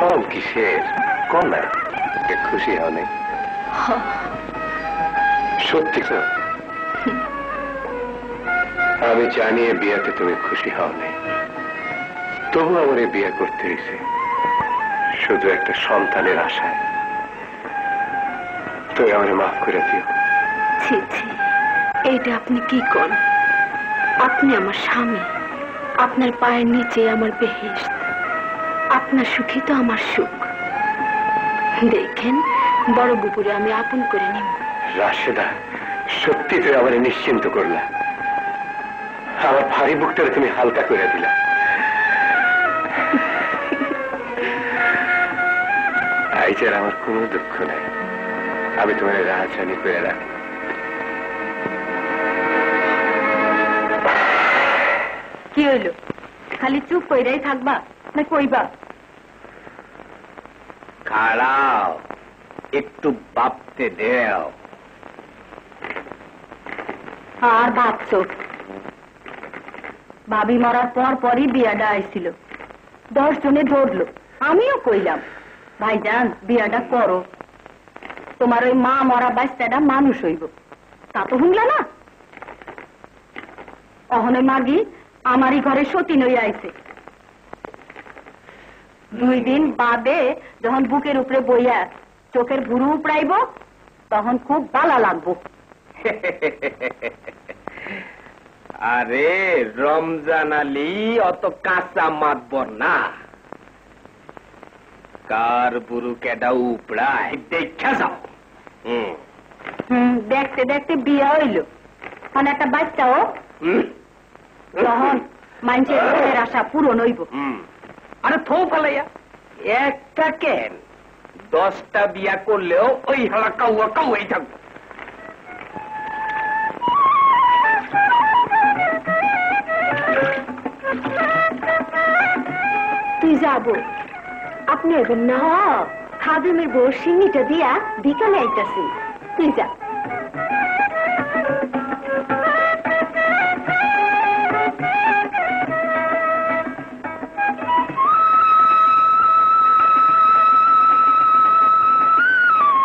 ঢং কিসের? কোন না খুশি হও নাই? সত্যি তো? আমি জানি বিয়াতে তুমি খুশি হও নাই, তবু আমার বিয়ে করতে হয়েছে শুধু একটা সন্তানের আশায়। তুমি আমার মাফ করে দিও। ছি ছি, এইটা আপনি কি করেন? আপনি আমার স্বামী, আপনার পায়ের নিচে আমার বেহেশত, আপনার সুখী তো আমার সুখ। দেখেন বড় বুপুরে আমি আপন করে নিব। রাশেদা, সত্যি তুই আমার নিশ্চিন্ত করলা, আমার ভারী বুকটারে তুমি হালকা করে দিলা। আইচার আমার কোনো দুঃখ নাই, আমি তোমার রাজধানী করে রাখি। কি হইল? খালি চুপ কইরাই থাকবা না কইবা? খাড়াও, একটু ভাবতে দেও। আর ভাবছো? ভাবি মরার পর পরই বিয়াটা আইছিল, 10 জনে ধরলো, আমিও কইলাম ভাইজান বিয়াটা করো, তোমার ওই মা মরা বাচ্চাটা মানুষ হইব। তা তো শুনলা না? অহনে মাগি আমারই ঘরে সতী নই আইছে। 2 দিন বাদে যখন বুকের উপরে বইয়া চোখের ভুরু উপড়াইব, তখন খুব ভালো লাগবো। আরে রমজান আলী অত কাঁচা মাতবর না, কার বুরু কেডা উপড়ায় দেখা যাও। দেখতে দেখতে বিয়া হইল, মানে একটা বাচ্চাও, তখন মানুষের মনের আশা পূরণ হইব। আরে থো ফালাইয়া একটা কেন, 10টা বিয়া করলেও ওই হালা কাউয়া কাউয়াই থাকবো। তুই যাবো? আপনি এবেন না? খাদেমের বউ সিন্নিটা দিয়া বিকালে আইতাছি, তুই যা।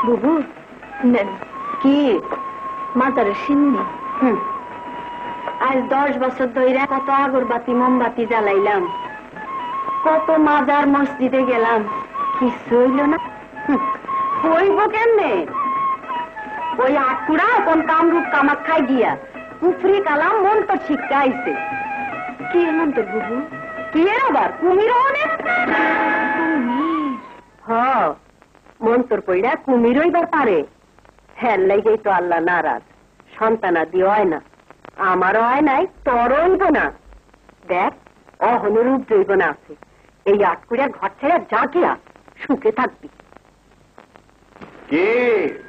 বুবু নেন। কি? মাজারের সিন্নি। আজ 10 বছর ধরে কত আগরবাতি মোমবাতি জ্বালাইলাম, কত মাজার মসজিদে গেলাম, কিছু হইল না। হইব কেমনে? ওই আটকুড়া কোন কামরূপ কামাখ্যায় গিয়া কুফরি কালাম মন্তর শিক্ষা আইছে। কি মন্তর বুবু? কি এর আবার কুমির? অনেক হ মন্তর পইড়া কুমির হইবার পারে। হ্যাঁ লাইগেই তো আল্লাহ নারাজ, সন্তানাদি হয় না, আমারও হয় নাই, তোর হইব না। দেখ অহনুরূপ জৈবন আছে, এই আটকুড়িয়া ঘর ছেড়ে যা গিয়া সুখে থাকবি। কি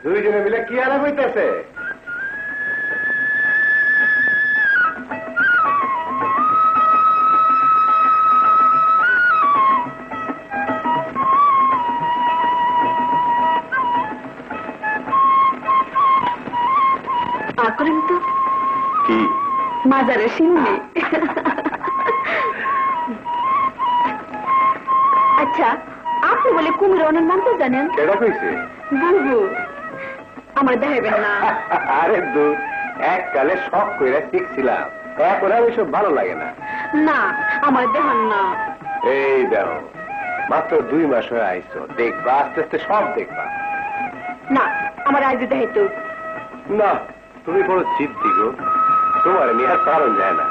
2 জনে মিলে কি আলাপ হইতেছে? করেন তো কি? মাজারে সিন্নি। আচ্ছা আপনি বলে কুমির অনেক মন্ত্র জানেন? কেডা কইছে? বুবু। আমার দেখাবেন না? আরে দূর, এককালে শখ কইরা শিখছিলাম, এখন আর ওইসব ভালো লাগে না। না আমার দেখান না। এই দেখো মাত্র 2 মাস হয়ে আইছো, দেখবা আস্তে আস্তে সব দেখবা। না আমার আজ দেখাইতো না, তুমি বড় জিদ্দি গো, তোমার নিয়ে আর পারণ যায় না।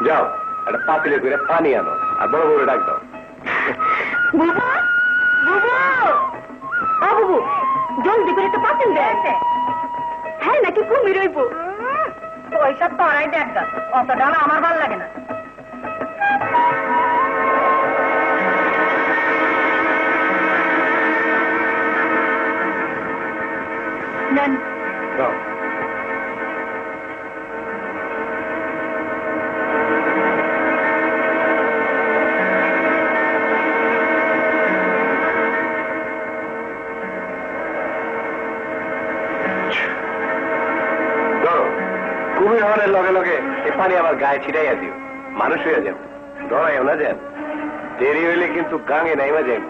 যাও একটা পাতিলে করে পানি আনো আর বড় বড় ডাক দাও। বুবু বুবু, ও বুবু জলদি করে একটা পাতিল দেয়। হ্যাঁ নাকি কুমির হইব? ওইসব তোরাই দেখ, অতটা আমার ভালো লাগে না। নেন দাও। কুমির হওয়ার লগে লগে এ পানি আমার গায়ে ছিটাইয়া দিও, মানুষ হইয়া যাব, ডরাইও না যেন, দেরি হইলে কিন্তু গাঙে নাইমা যাইব।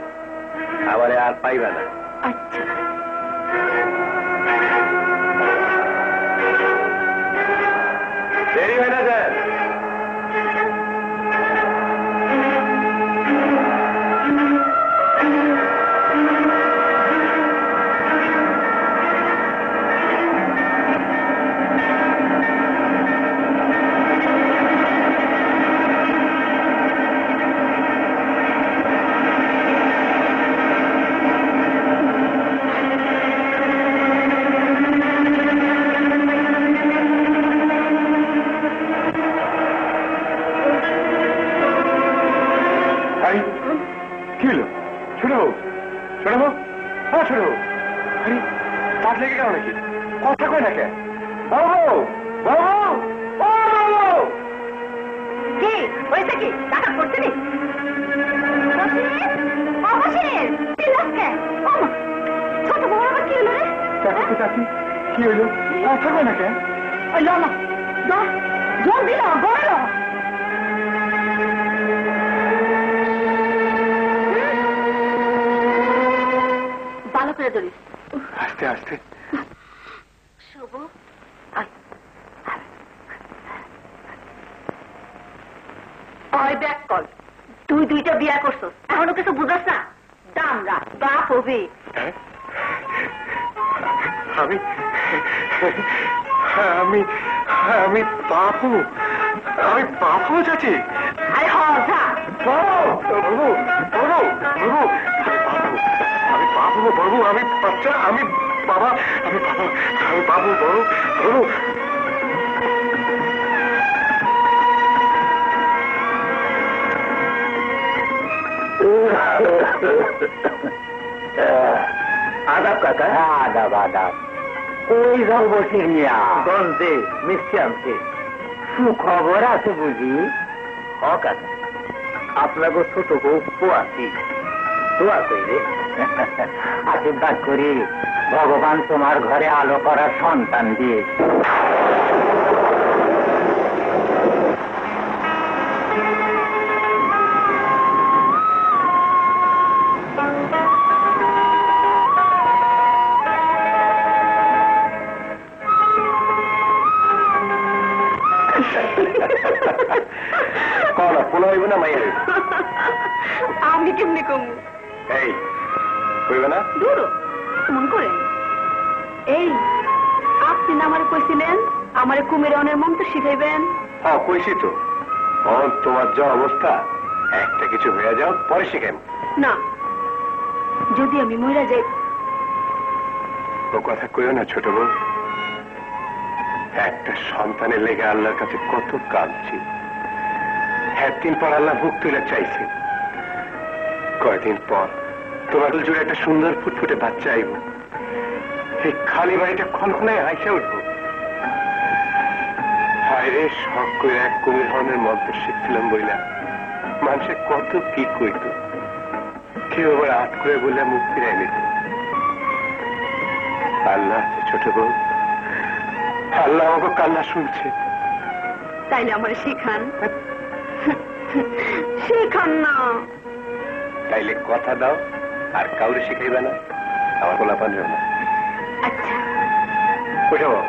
আমারে আর পাইবা না। আচ্ছা দেরি হয় না যান। কি হলো ছোট বউ? ছোট বউ, হ্যাঁ ছোট বউ। আরে তার লেগে গেল নাকি? কথা কয় না কে? বাবু বাবু ও বাবু, কি হয়েছে? কি টাকা করছে নি? ছোট বড় আবার কি হলো রে? চাচি চাচি কি হইলো? কথা কয় না কে? ওই ল জলদি ল বড় ভালো করে ধরিস। আস্তে আস্তে। শুভ ওই ব্যাক কল। তুই দুইটা বিয়া করছস, এখনো কিছু বুঝাস না? দামরা বাপ হবি। আমি আমি আমি বাবু, আমি বাবু চাচি। আরে হজা বাবু বাবু বাবু, আমি বাবু বাবু, আমি বাচ্চা, আমি বাবা, আমি বাবা, আমি বাবু বড় বাবু। আদাব কাকা। আদাব আদাব। ওই জলবসির মিয়া গঞ্জে মিষ্টি আনছে, সুখবর আছে বুঝি? হ কাকা, আপনাকে ছোট বউ আছি, দোয়া করি আশীর্বাদ করি ভগবান তোমার ঘরে আলো করার সন্তান দিয়ে। কলা পোলা হইব না মাইয়া হইব? আমি কেমনি কমু? এই হইব না? দূর মন করেন। এই আপনি না আমারে কইছিলেন আমারে কুমিরনের মন্ত্র শিখাইবেন? হ্যাঁ কইছি তো। তোমার যা অবস্থা, একটা কিছু হয়ে যাও পরে শিখাইব। না, যদি আমি মইরা যাই। ও কথা কইও না ছোট বউ। একটা সন্তানের লেগে আল্লাহর কাছে কত কাঁদছি। একদিন পর আল্লাহ বুক তুলে চাইছে, কয়দিন পর তোমার জুড়ে একটা সুন্দর ফুটফুটে বাচ্চা আইব। এই খালি বাড়িটা খনখনায় আইসা উঠবো। হায় রে, শখ করে এক কুমির হরণের মন্ত্র শিখছিলাম বইলা মানুষে কত কি কইত, কেউ আবার আট করে বললে মুখ ফিরাই নিত। আল্লাহ আছে ছোট বউ, আল্লাহ আমাকে কান্না শুনছে। তাইলে আমার শিখান। শিখান না। তাইলে কথা দাও আর কাউরে শিখাইবে না, আমার গোলা পান না। আচ্ছা বুঝাবো?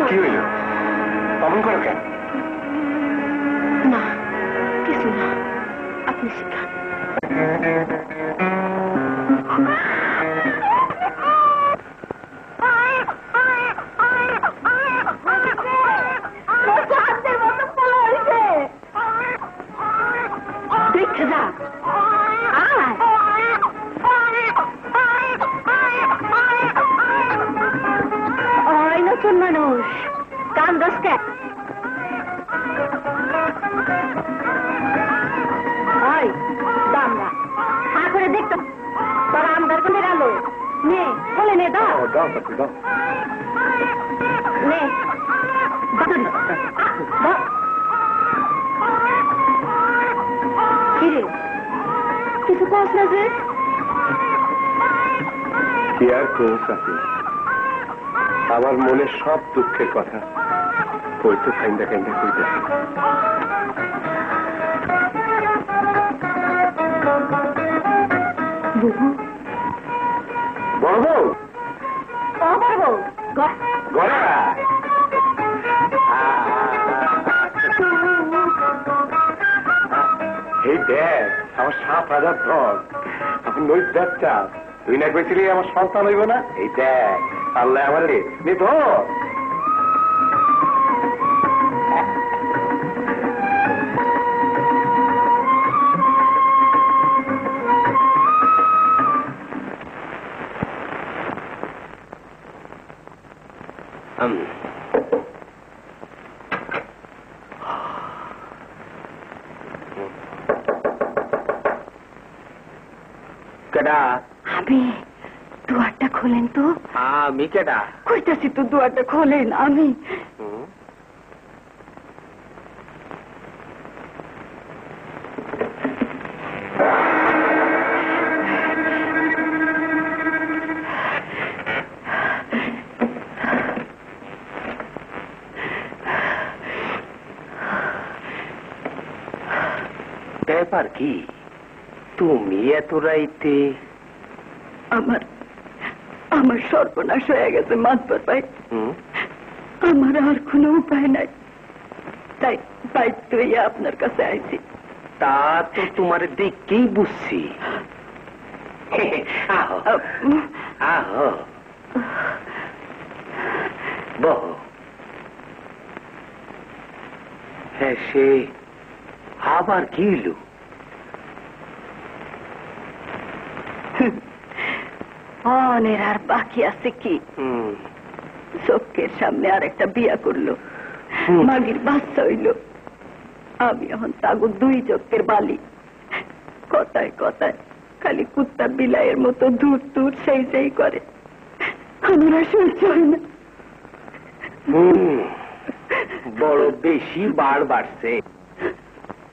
কি হইল? অমন করো কেন? না কিছু না, আপনি শিখান। দেখে যা নতুন মানুষ কান দশকে দামরা হা করে দেখতো তোর আমদার কোন আলো নে বলে নে দাও দাও দাও নে কিরে কিছু কস না যে? কি আর কোস আছে, আমার মনে সব দুঃখের কথা কইতে কাইন্দা কাইন্দা কইতেছে। বুবু বড় বউ বড় বউ ঘরে এই দেখ আমার 7,000 ধন এখন নই যাচ্ছা তুই না কইছিলি আমার সন্তান হইব না এই দেখ আল্লাহ আমার নে তো কেডা আমি দুয়ারটা খোলেন তো আমি কেডা কইতাছি তো দুয়ারটা খোলেন আমি ব্যাপার কি তুমি এত রাইতে আমার সর্বনাশ হয়ে গেছে মাতবর ভাই আমার আর কোনো উপায় নাই তাই বাইতে আপনার কাছে আইছি তা তো তোমার দেখেই বুঝছি আহো আহো বহ হ্যাঁ সে আবার কি হইল অনের আর বাকি আছে কি চোখের সামনে আর একটা বিয়া করলো মাগির বাচ্চা হইল আমি এখন তাগো 2 চোখের বালি কথায় কথায় খালি কুত্তা বিলাইয়ের মতো দূর দূর সেই সেই করে আমার আর সহ্য হয় না বড় বেশি বার বাড়ছে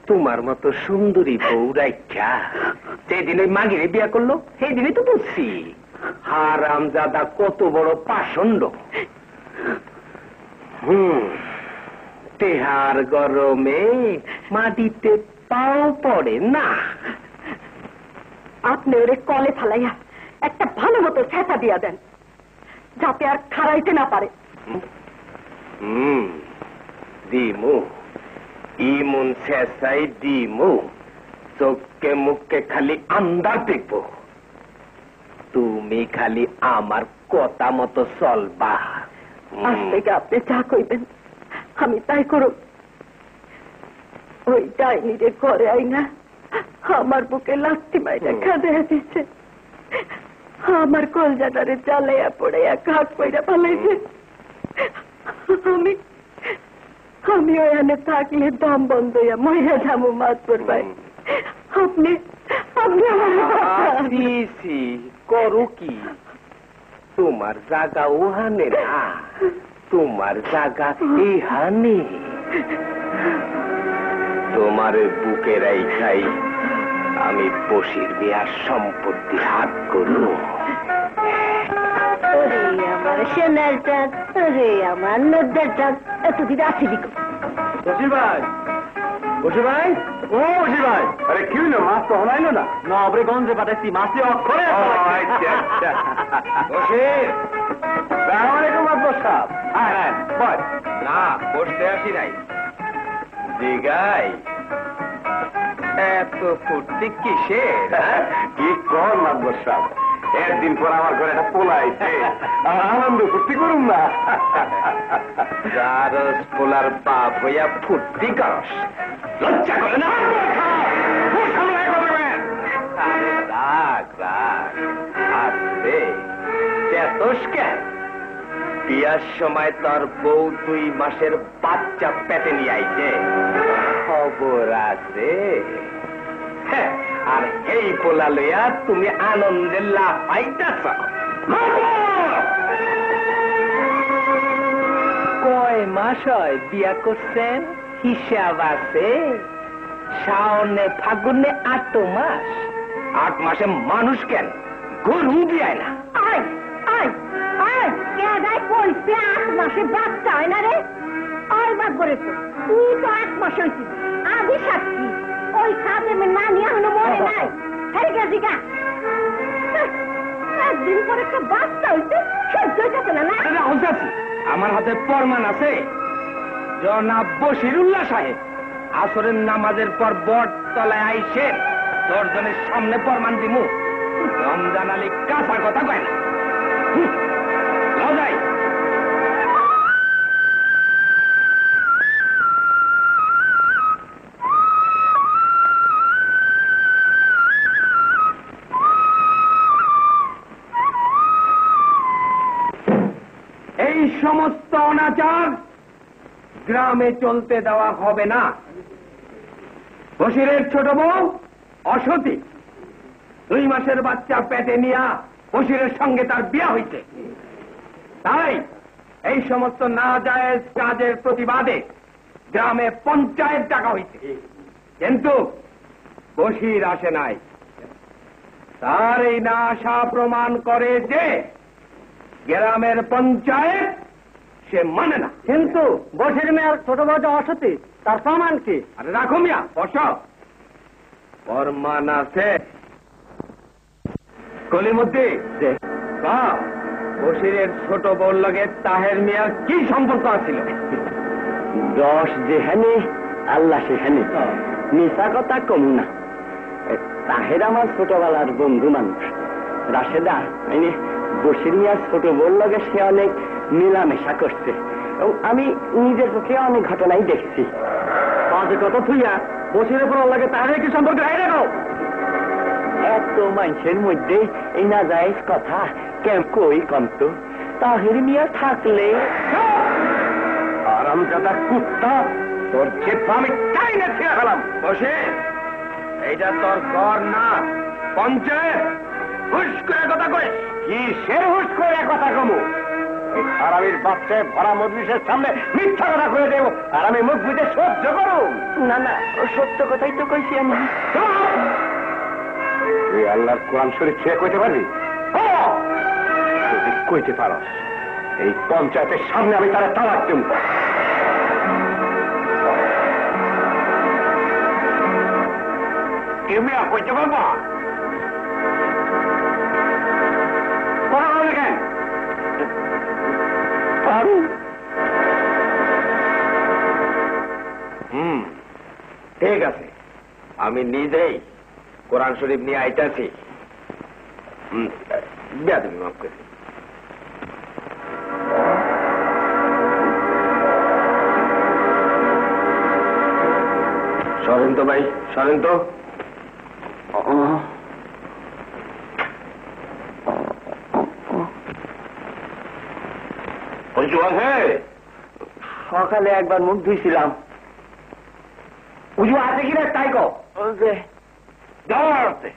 তোমার মতো সুন্দরী বউ রাইখা যেদিন ওই মাগিরে বিয়া করলো সেই দিনই তো বুঝছি হারামজাদা কত বড় পাষণ্ড তেহার গরমে মাটিতে পাও পড়ে না আপনি ওরে কলে ফালাইয়া একটা ভালো মতো ছেঁচা দিয়া দেন যাতে আর খাড়াইতে না পারে দিমু ইমন শেষাই দিমু চোখে মুখে খালি আন্দার দেখব তুমি খালি আমার কথা মতো চলবা আজ থেকে আপনি যা কইবেন আমি তাই করব ওই ডাইনিরে ঘরে আইনা আমার বুকে লাথি মাইরা খাদে দিচ্ছে আমার কলজাটারে জ্বালাইয়া পড়াইয়া কাক কইরা ফালাইছে আমি ওখানে থাকলে দম বন্ধ হইয়া মহিলা যাবো মাতবর ভাই আপনি করো কি তোমার জায়গা ওহানে না তোমার জায়গা এহানে তোমার বুকে রাইখাই আমি বসির বিয়ার সম্পত্তি হাত করল আমার সোনার চাঁদ আমার নদ্দার চাঁদ এতদিন আসি দিক বসির ভাই বসির ভাই ও বসির ভাই আরে কি হইলো মাছ তো হলাইলো না না আপনি গঞ্জে পাঠাইছি মাছে অক্ষরে বসির সালাম আলাইকুম আব্বাস সাহেব হ্যাঁ হ্যাঁ বস না বসতে আসি নাই দিগাই এত ফুর্তি কিসের কি কর আব্বাস সাহেব একদিন পর আমার ঘরে একটা পোলা আইছে আনন্দ ফুর্তি করুন না যারস পোলার বাপ হইয়া ফুর্তি করস লজ্জা করে না বিয়ার সময় তোর বউ 2 মাসের বাচ্চা পেটে নিয়ে আইছে খবর আছে আর এই পোলা লইয়া তুমি আনন্দের লাফাইতেছ কয় মাস হয় বিয়া করছেন হিসাব আছে শাওনে ফাগুনে 8 মাস 8 মাসে মানুষ কেন গরু বিয়ায় না কইছে 8 মাসে বাচ্চা হয় না রে ওই বাদ করে তুই তো 8 মাস হয়েছিস আমি সাক্ষী ওই খাতে নানি এখনো মরে নাই হেরে গেছি গা একদিন পরে একটা বাচ্চা হইতে সহ্য হইতেছে না। আমার হাতে প্রমাণ আছে। জনাব বশিরুল্লাহ সাহেব আসরের নামাজের পর বট তলায় আইসে দর্জনের সামনে প্রমাণ দিমু। রমজান আলী কাঁচা কথা কয় না। যাই এই সমস্ত অনাচার গ্রামে চলতে দেওয়া হবে না। বশিরের ছোট বউ অসতী, 2 মাসের বাচ্চা পেটে নিয়া বশিরের সঙ্গে তার বিয়া হইছে। তাই এই সমস্ত নাজায়েজ কাজের প্রতিবাদে গ্রামে পঞ্চায়েত ডাকা হইছে, কিন্তু বশির আসে নাই। তার এই না আসা প্রমাণ করে যে গ্রামের পঞ্চায়েত সে মানে না। কিন্তু বশির মিয়ার ছোট বড় অসতী, তার প্রমাণ কি? আরে রাখো মিয়া, বস। প্রমাণ আছে। কলিমুদ্দি, বশিরের ছোট বউর লগে তাহের মিয়ার কি সম্পর্ক আছিল? 10 যেখানে আল্লাহ সেখানে, মিশা কথা কম না। তাহের আমার ছোটবেলার বন্ধু মানুষ। রাশেদা মানে বশির মিয়ার ছোট বউর লগে সে অনেক মেলামেশা করছে এবং আমি নিজের চোখে অনেক ঘটনাই দেখছি। কত থুইয়া বশিরের পর লাগে তাহের কি সম্পর্ক? এত মানুষের মধ্যে এই না যায় কথা কেম কই কমতো। তাহের মিয়া থাকলে আরামজাদা কুত্তা, তোর চেপা আমি টাইনে ছিঁড়ে ফেলাম। বশির, এইটা তোর ঘর না পঞ্চায়েত। হুশ করে কথা কইস। কি সে হুশ করে কথা কমু? এই হারামির বাচ্চায় ভরা মজলিসের সামনে মিথ্যা কথা কয়ে দেব, আর আমি মুখ বুঝে সহ্য করো? না না, সত্য কথাই তো কইছি আমি। তুই আল্লাহর কোরআন শরীফ ছেড়ে কইতে পারবি? যদি কইতে পারো, এই পঞ্চায়েতের সামনে আমি তারা তালাক দেব। তুমি কইতে পারবা? কথা বলে কেন? ঠিক আছে, আমি নিজেই কোরআন শরীফ নিয়ে আইতাছি। বেয়াদবি মাফ করে। সরেন তো ভাই, সরেন তো। সকালে একবার মুখ ধুইছিলাম। উজু আছে কিনা তাই কো। যাওয়ার আছে।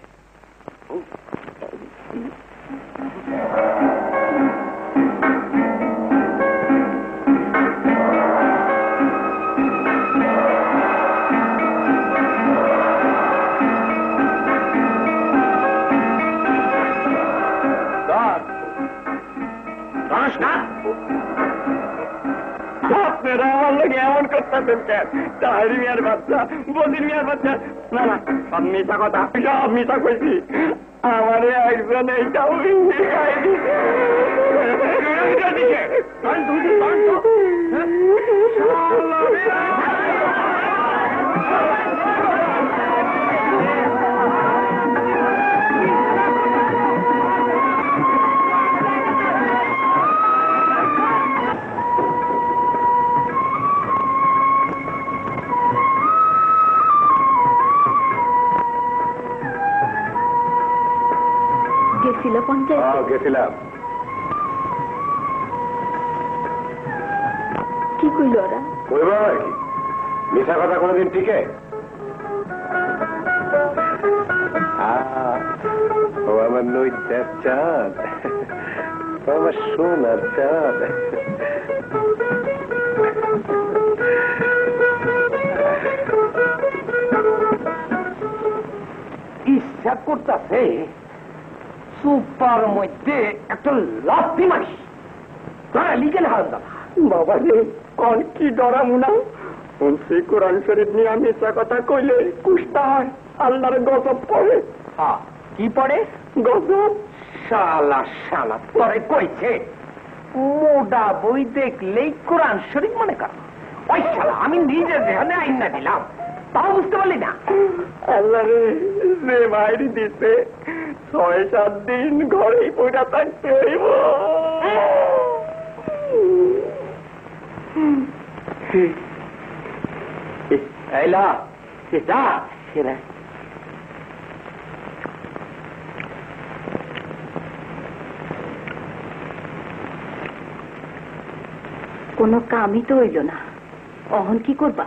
আপনারা আমার লোক এমন করতেছেন কেন? তাহারি মিয়ার বাচ্চা, বদির মিয়ার বাচ্চা। না না, সব মিশা কথা, সব মিশা কইছি। আমারে একজন এইটাও শিখাই দিছে। গেছিল পঞ্চায়েত? গেছিলাম। কি কইল ওরা? কইব আর কি, মিশা কথা কোনোদিন টিকে? ও আমার নৈদ্যার চাঁদ, ও আমার সোনার চাঁদ। ইচ্ছা করতেছে সুপার মধ্যে একটা লাথি মারি। তোরা লিখে হারাম দাদা। বাবা রে, কোন কি ডরা মুনা? শুনছি কোরআন শরীফ নিয়ে মিথ্যা কথা কইলে কুষ্টা হয়, আল্লাহর গজব পড়ে। হ্যাঁ, কি পড়ে? গজব। শালা শালা তোরে কইছে মোটা বই দেখলেই কোরআন শরীফ মনে কর। ওই শালা আমি নিজে ধ্যানে আইনা দিলাম, তাও বুঝতে পারলি না? আল্লাহ রে, যে মাইরি দিছে 6-7 দিন ঘরেই পড়া থাকতে হইব। এইলা যা কোনো কামই তো হইল না, অহন কি করবা?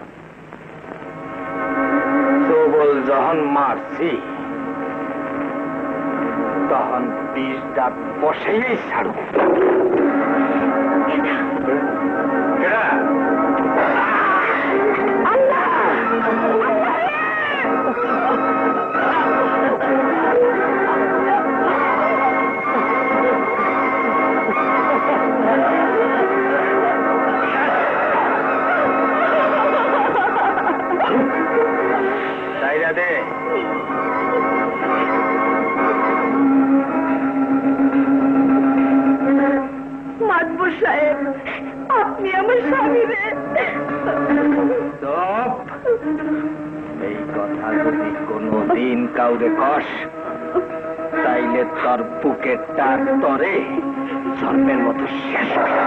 সবল যখন মারছি তখন 20 দাঁত বসেই ছাড়ব। মাতবর সাহেব, আপনি আমার স্বামী রে। এই কথা যদি কোনদিন কাউরে কস তাইলে তোর বুকের টাক তরে জন্মের মতো শেষ হবে।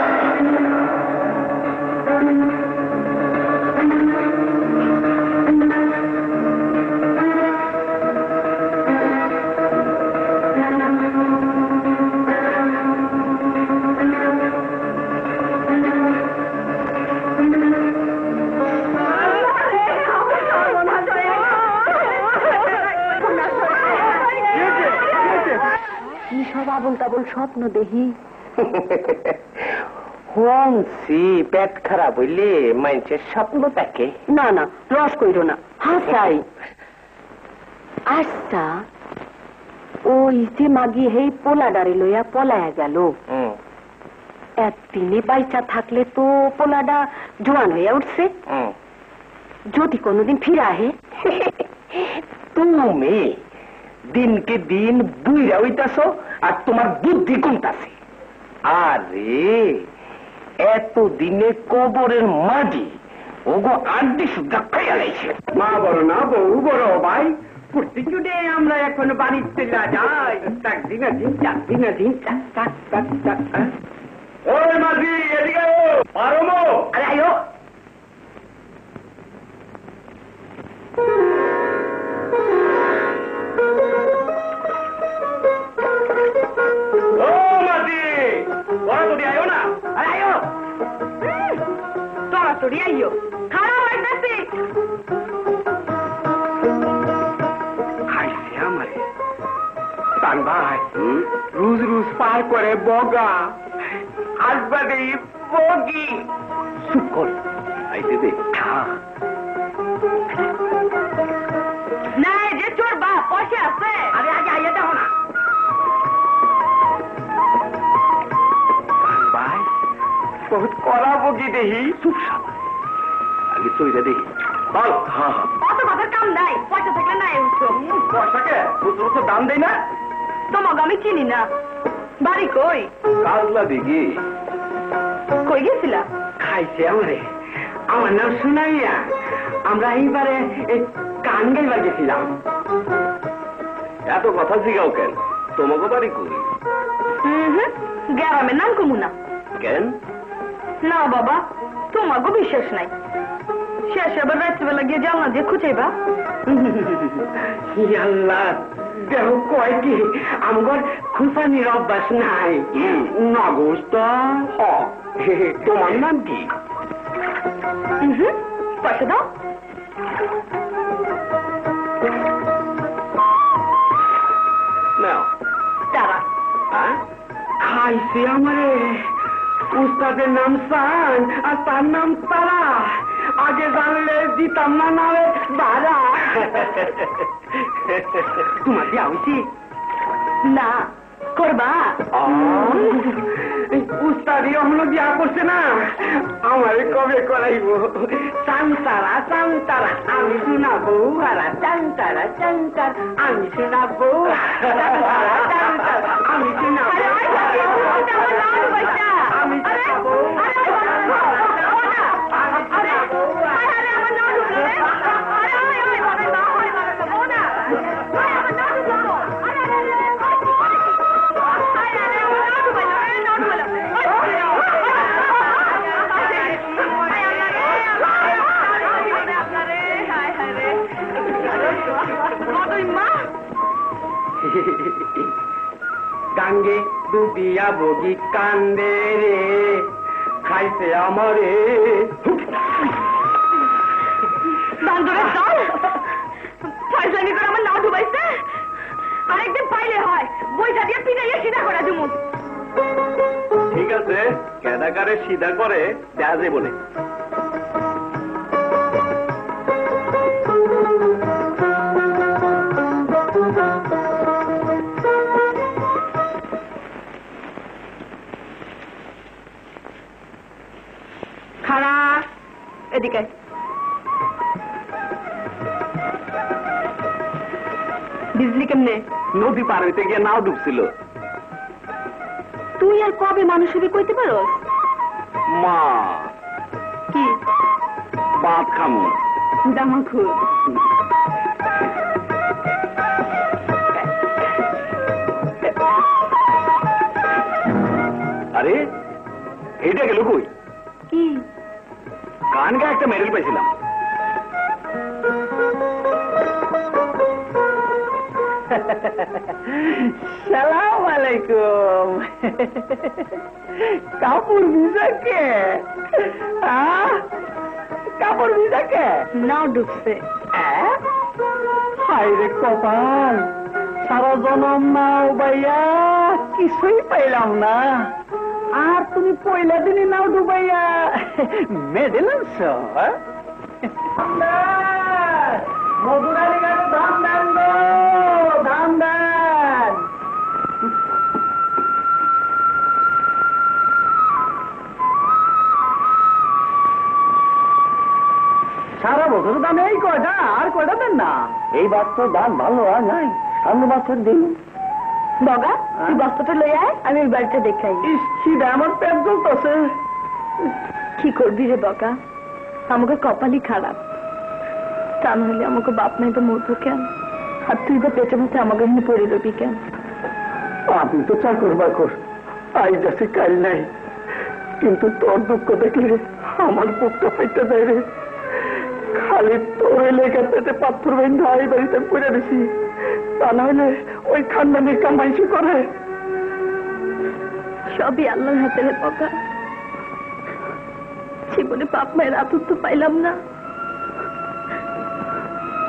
কি সব আবল তাবল স্বপ্ন দেখি? শুনছি পেট খারাপ হইলে মানুষের স্বপ্ন থাকে। না না, রস কইরো না, হাসাই। আচ্ছা, ওই যে মাগি হেই পোলাডারে লইয়া পলায়া গেল, একদিনে বাইচা থাকলে তো পোলাডা জোয়ান হইয়া উঠছে। যদি কোনোদিন ফিরে আহে? তুমি দিনকে দিন বুইরা হইতাছ আর তোমার বুদ্ধি কমতাছে। আরে এতদিনে কবরের মাটি ওগো আড্ডি সুদ্ধা খাইয়া লাইছে। মা বড় না বউ বড় ভাই, কুর্তি চুটে আমরা এখন বাড়ি চলে যাই। তাক দিনা দিন চাক দিনা দিন চাক চাক চাক চাক। ওই মাঝি এদিকে পারো মো। আরে আয়ো ও মাঝি, ওরা তো আয়ো না। আরে আয়ো তাড়াতাড়ি আইও, খারাপ হইতেছি। খাইছে আমারে তান ভাই, রোজ রোজ পার করে বগা, আসবাদে বগি। চুপ কর, আইতে দে। না যে তোর বাপ পয়সা আছে। আরে আগে আইয়া দেখো না। ভাই বহুত কড়া বগি দেহি। চুপ শালা, আগে চইরা দেখি। বল। হ্যাঁ হ্যাঁ, অত মাথার কাম নাই, পয়সা থাকলে নাই উঠছো। পয়সাকে পুত্র তো দাম দেয় না। তোমাকে আমি চিনি না, বাড়ি কই? কাজলা দিঘি। কই গেছিলা? খাইছে আমারে, আমার নাম শুনাইয়া আমরা এইবারে গান গাইবার গেছিলাম। এত কথা জিগাও কেন? তোমাকে বাড়ি করি গ্রামের নাম কমু না। কেন? না বাবা, তোমাকে বিশ্বাস নাই। শেষ আবার রাত্রিবেলা গিয়ে জানলা দিয়ে খুঁচাইবা। আল্লাহ দেহ কয় কি আমার খুশানির অভ্যাস নাই। নগস তো তোমার নাম কি? পয়সা দাও। নাও। তারা হ্যাঁ, খাইছে আমারে। উস্তাদের নাম সান আর তার নাম তারা। আগে জানলে দিতাম না নামে বাড়া। তোমার বিয়া হয়েছি? না করবা? উস্তাদি এখনো বিয়া করছে না, আমারে কবে করাইব? চান্তারা চান্তারা আমি শোনাবো, হারা চান্তারা চান্তার আমি শোনাবো, আমি শোনাবো, আমি শোনাবো। গাঙ্গে ডুবিয়া বগি কান্দে রে, খাইছে আমারে। ফয়সালি করে আমার নাও ডুবাইছে, আরেকদিন পাইলে হয় বইটা দিয়ে পিটাইয়ে সিধা করে দিমু। ঠিক আছে, কেদাকারে সিধা করে দেয়া বলে। খাড়া এদিকে। বিজলি কেমনে? নদী পার হইতে গিয়ে নাও ডুবছিল। তুই আর কবে মানুষ হবে কইতে পারোস? মা কি বাপ খামু জামা খুব আরে এইটা গেল কই? কি কান গা একটা মেডেল পাইছিলাম। সালাম আলাইকুম। কাপড় ভিজাকে? কাপড় ভিজাকে? নাও ডুবছে। হায় রে কপাল, সারা জনম নাও বাইয়া কিছুই পাইলাম না, আর তুমি পয়লা দিনই নাও ডুবাইয়া মেডেল আনছ। মধুরালী গাড়ি ধান দেন গো, ধান দেন। সারা বছর দাম এই কয়টা, আর কয়টা দেন না? এই বছর দাম ভালো আর নাই, সামনে বছর দিন। বগা তুই বস্তাটা লই আয়, আমি ওই বাড়িটা দেখাই। খিদে আমার পেট জ্বলতেছে। কি করবি রে বগা, আমাকে কপালই খারাপ। তা নাহলে আমাকে বাপ নাই তো মরবো কেন, আর তুই তো পেটে মধ্যে আমাকে এখানে পড়ে রবি কেন? আমি তো চাকর বাকর, আইজ আছে কাল নাই, কিন্তু তোর দুঃখ দেখলে আমার বুকটা ফাইতে যায় রে। খালি তোর লেখা পেটে পাথর বেঁধে এই বাড়িতে পড়ে দিছি, তা নাহলে ওই খানদানের কামাইছি করে। সবই আল্লাহর হাতে রে বগা, জীবনে বাপ মায়ের আতুত্ব পাইলাম না,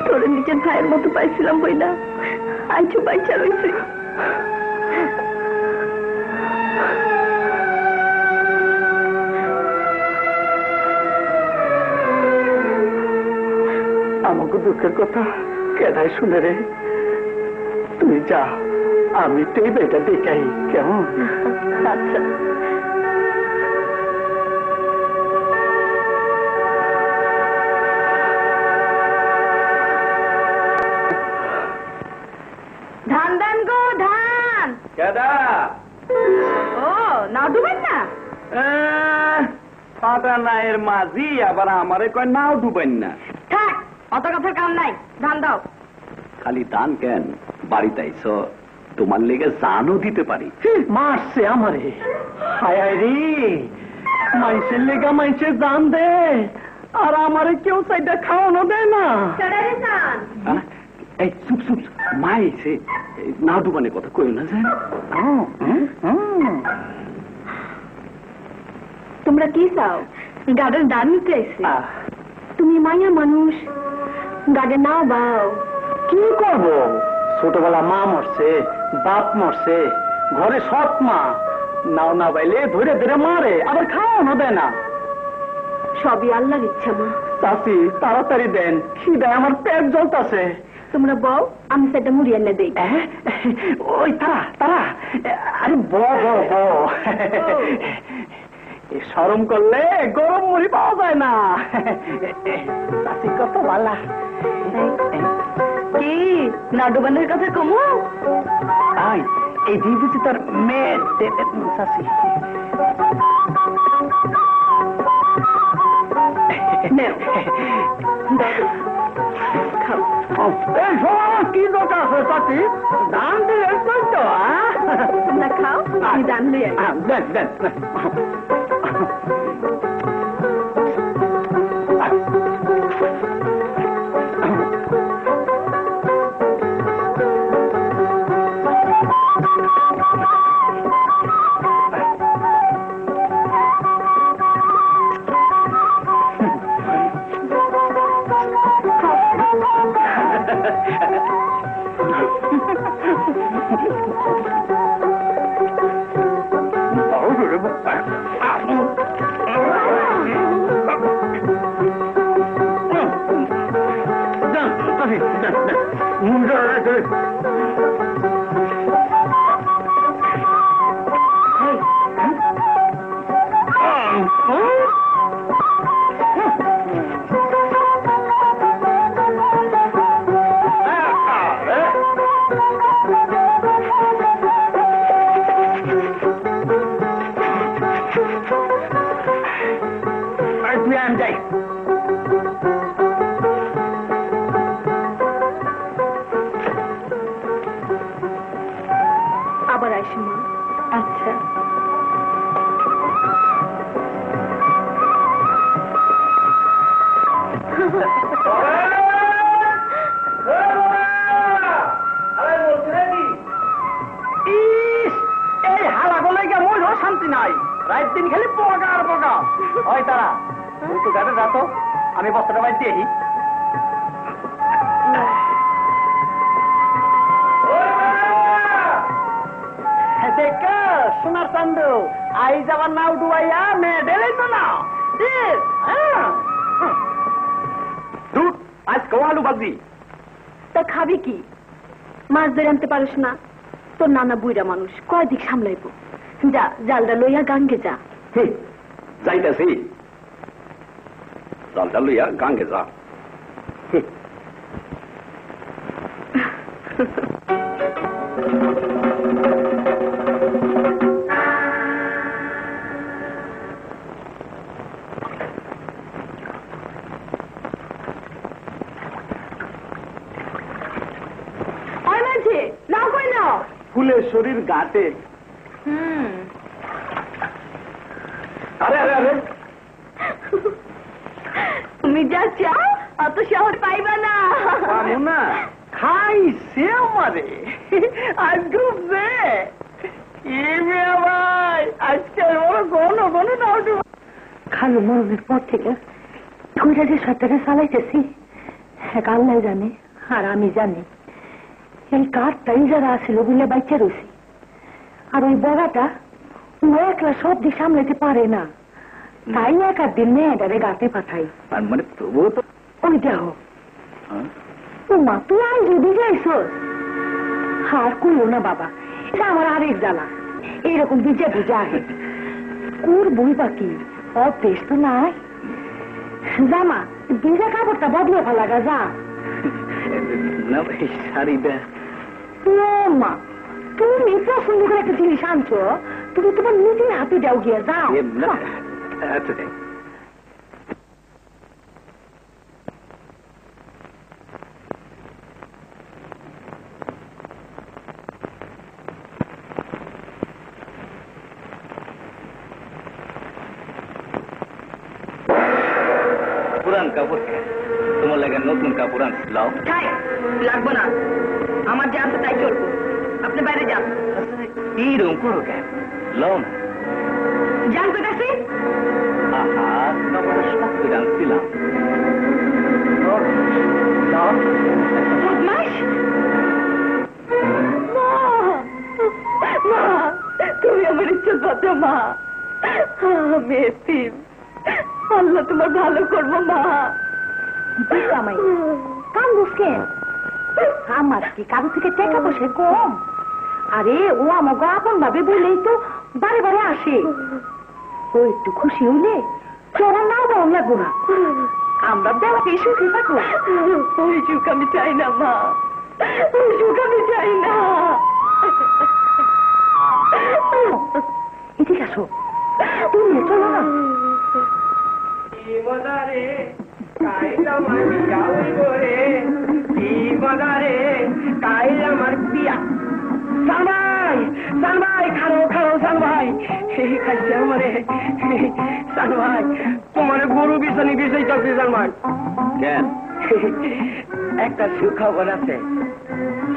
তোর নিজের ভাইয়ের মতো পাইছিলাম বই না, আইচু বাইচা রয়েছে। আমাকে দুঃখের কথা কেদাই শুনে রে, তুই যা, আমি তো এই বেটা দেখাই কেমন? আচ্ছা ধান দেন গো, ধান। কেদা ও না ডুবেন না? পাতা নায়ের মাঝি আবার আমারে কয় নাও ডুবেন না। থাক, অত কথার কাম নাই, ধান দাও। খালি দান কেন, বাড়িতে আইছ, তোমার লেগে জানও দিতে পারি। মারছে আমারে। হায় হায় রে, মানুষের লেগা মানুষের জান দে, আর আমারে কেউ চাইটা খাওয়ানো দেয় না। এই চুপ চুপ, মা এসে না ডুবানের কথা কই না যায়। তোমরা কি চাও? গাড়ির দান নিতে এসে তুমি মায়া মানুষ, গাড়ি নাও বাও। কি করব? ছোটবেলা মা মরছে, বাপ মরছে, ঘরে সৎ মা, নাও না বাইলে ধরে ধরে মারে, আবার খাওয়ানো দেয় না। সবই আল্লাহর ইচ্ছা মা। চাচি তাড়াতাড়ি দেন, খিদায় আমার পেট জ্বলতাছে। তোমরা বউ, আমি সেটা মুড়ি এনে দেই। ওই তারা তারা, আরে ব শরম করলে গরম মুড়ি পাওয়া যায় না। কত ভালা কি নাডুবানের কথা কমু? এই দুই বুঝি তোর মেয়ে শাশি। কি দরকার আছে চাচি? দান দিয়ে তো তোমরা খাও, আমি দান লই দেন দেন। আবার আসি মা। আচ্ছা। এই হালা বলে গিয়ে মূল শান্তি নাই, রাত দিন খালি পোকা আর পোকা। ওই তারা তুই ঘাটে যা তো, আমি বস্তাটা বাইর দিয়ে সোনার চান্দু আই যাবার নাও ডুবাইয়া মেয়ে ডেলেই তো না। আজ কমালু বাজি। তা খাবি কি? মাছ ধরে আনতে পারিস না? তোর নানা বুইরা মানুষ, কয় দিক সামলাইব। যা, জালটা লইয়া গাঙ্গে যা। যাইতেছি, জালটা লইয়া গাঙ্গে যা। ফুলেশ্বরীর ঘাটে। আরে আরে আরে, তুমি যা চাও অত শহর পাইবা না। না খাইছে আমারে আজ ডুবছে। ভাই আজকাল ওরা গণ গণ না খালু মরণের পর থেকে কইরা যে সরকারে চালাইতেছি, আল্লাহ জানে আর আমি জানি। এই কাঠটাই যারা আসছিল বুঝলে বাইচে রয়েছি, আর ওই বড়াটা ও একলা সব দিক সামলাইতে পারে না, তাই এক দিন মেয়েটারে গাতে পাঠাই। মানে তবুও তো ওই দেখো ও মা, তুই আর যদি যাইছ আর কইও না বাবা, এটা আমার আরেক জ্বালা। এইরকম বিজা বুঝা আহে কুর বই বাকি অভ্যেস তো নাই। জামা ভিজা কাপড়টা বদলে ফেলাগা যা। না ভাই শাড়িটা। মা তুমি পছন্দ করে একটা জিনিস আনছো, তুমি তোমার নিজের হাতে যাও গিয়ে যাও। আচ্ছা পুরান কাপড় তোমার লাগে নতুন কাপড় আনছি, লাও। লাগবো না, আমার যা আছে তাই চলবো, আপনি বাইরে যান। এইরকম করো কেন, লাও না। যান কোথাছি? আহা কাপড়টা সব করে আনছিলাম। বদমাশ! মা, তুমি আমার ইচ্ছা করতে মা, আমি এতিম, আল্লাহ তোমার ভালো করবো মা। কান বুঝকেন আমার কি কারো থেকে টাকা পয়সা কম? আরে ও আমাকে আপন ভাবে বললেই তো বারে বারে আসে। ও একটু খুশি হইলে চরম নাও বরং লাগবো না, আমরা বেলাকে সুখে থাকবো। ওই সুখ আমি চাই না মা, ওই সুখ আমি চাই না। এদিকে আসো, তুমি চলো না। তোমার গরু বিছানি বিষয় চলছে সালমান। কেন? একটা সুখবর আছে।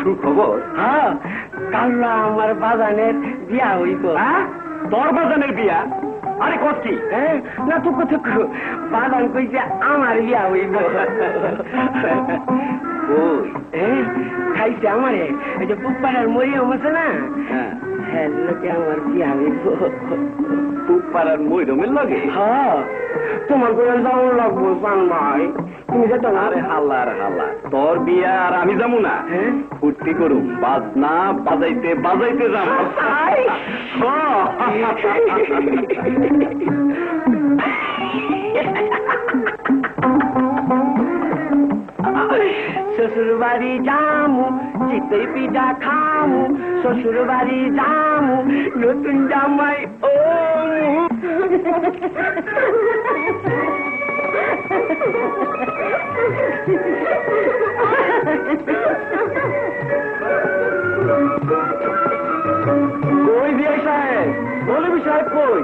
সুখবর? হ্যাঁ, কাল আমার বাজানের বিয়া হইব। তোর বাজানের বিয়া? আরে কচ্ছি না তো কত বাজান কইছে আমার বিয়া হইব। খাইছে আমারে এই যে পুপাড়ার মরিয়ম আছে না, হ্যাঁ লোকে আমার বিয়া হইব। পুপাড়ার মরিয়মের লাগে? হ্যাঁ, তোমার করে যাওয়ার লাগবো সান ভাই, তুমি যেত না। আরে হাল্লা আর হাল্লা, তোর বিয়া আর আমি যাবো না? ফুর্তি করুম, বাজনা বাজাইতে বাজাইতে যাম। শ্বশুর বাড়ি যামু, চিতই পিঠা খামু, শ্বশুর বাড়ি যামু, নতুন জামাই ও কই বিয়ে সাহেব, বলবি সাহেব কই?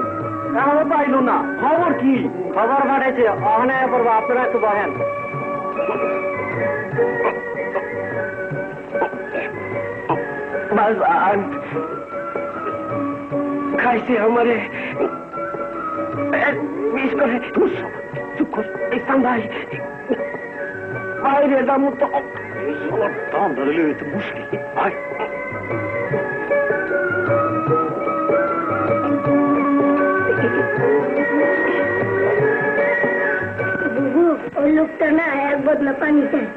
এখনো পাইল না। খবর কি? খবর পাঠাইছে, অহনে পড়বো, আপনারা একটু বহেন। খাইছে আমারে মিস করে। চুপ কর, ইসলাম ভাই বাইরে যাবো তো দাম ধরে তো মুশকিল। ওই লোকটা না এক বদলা পানি চায়।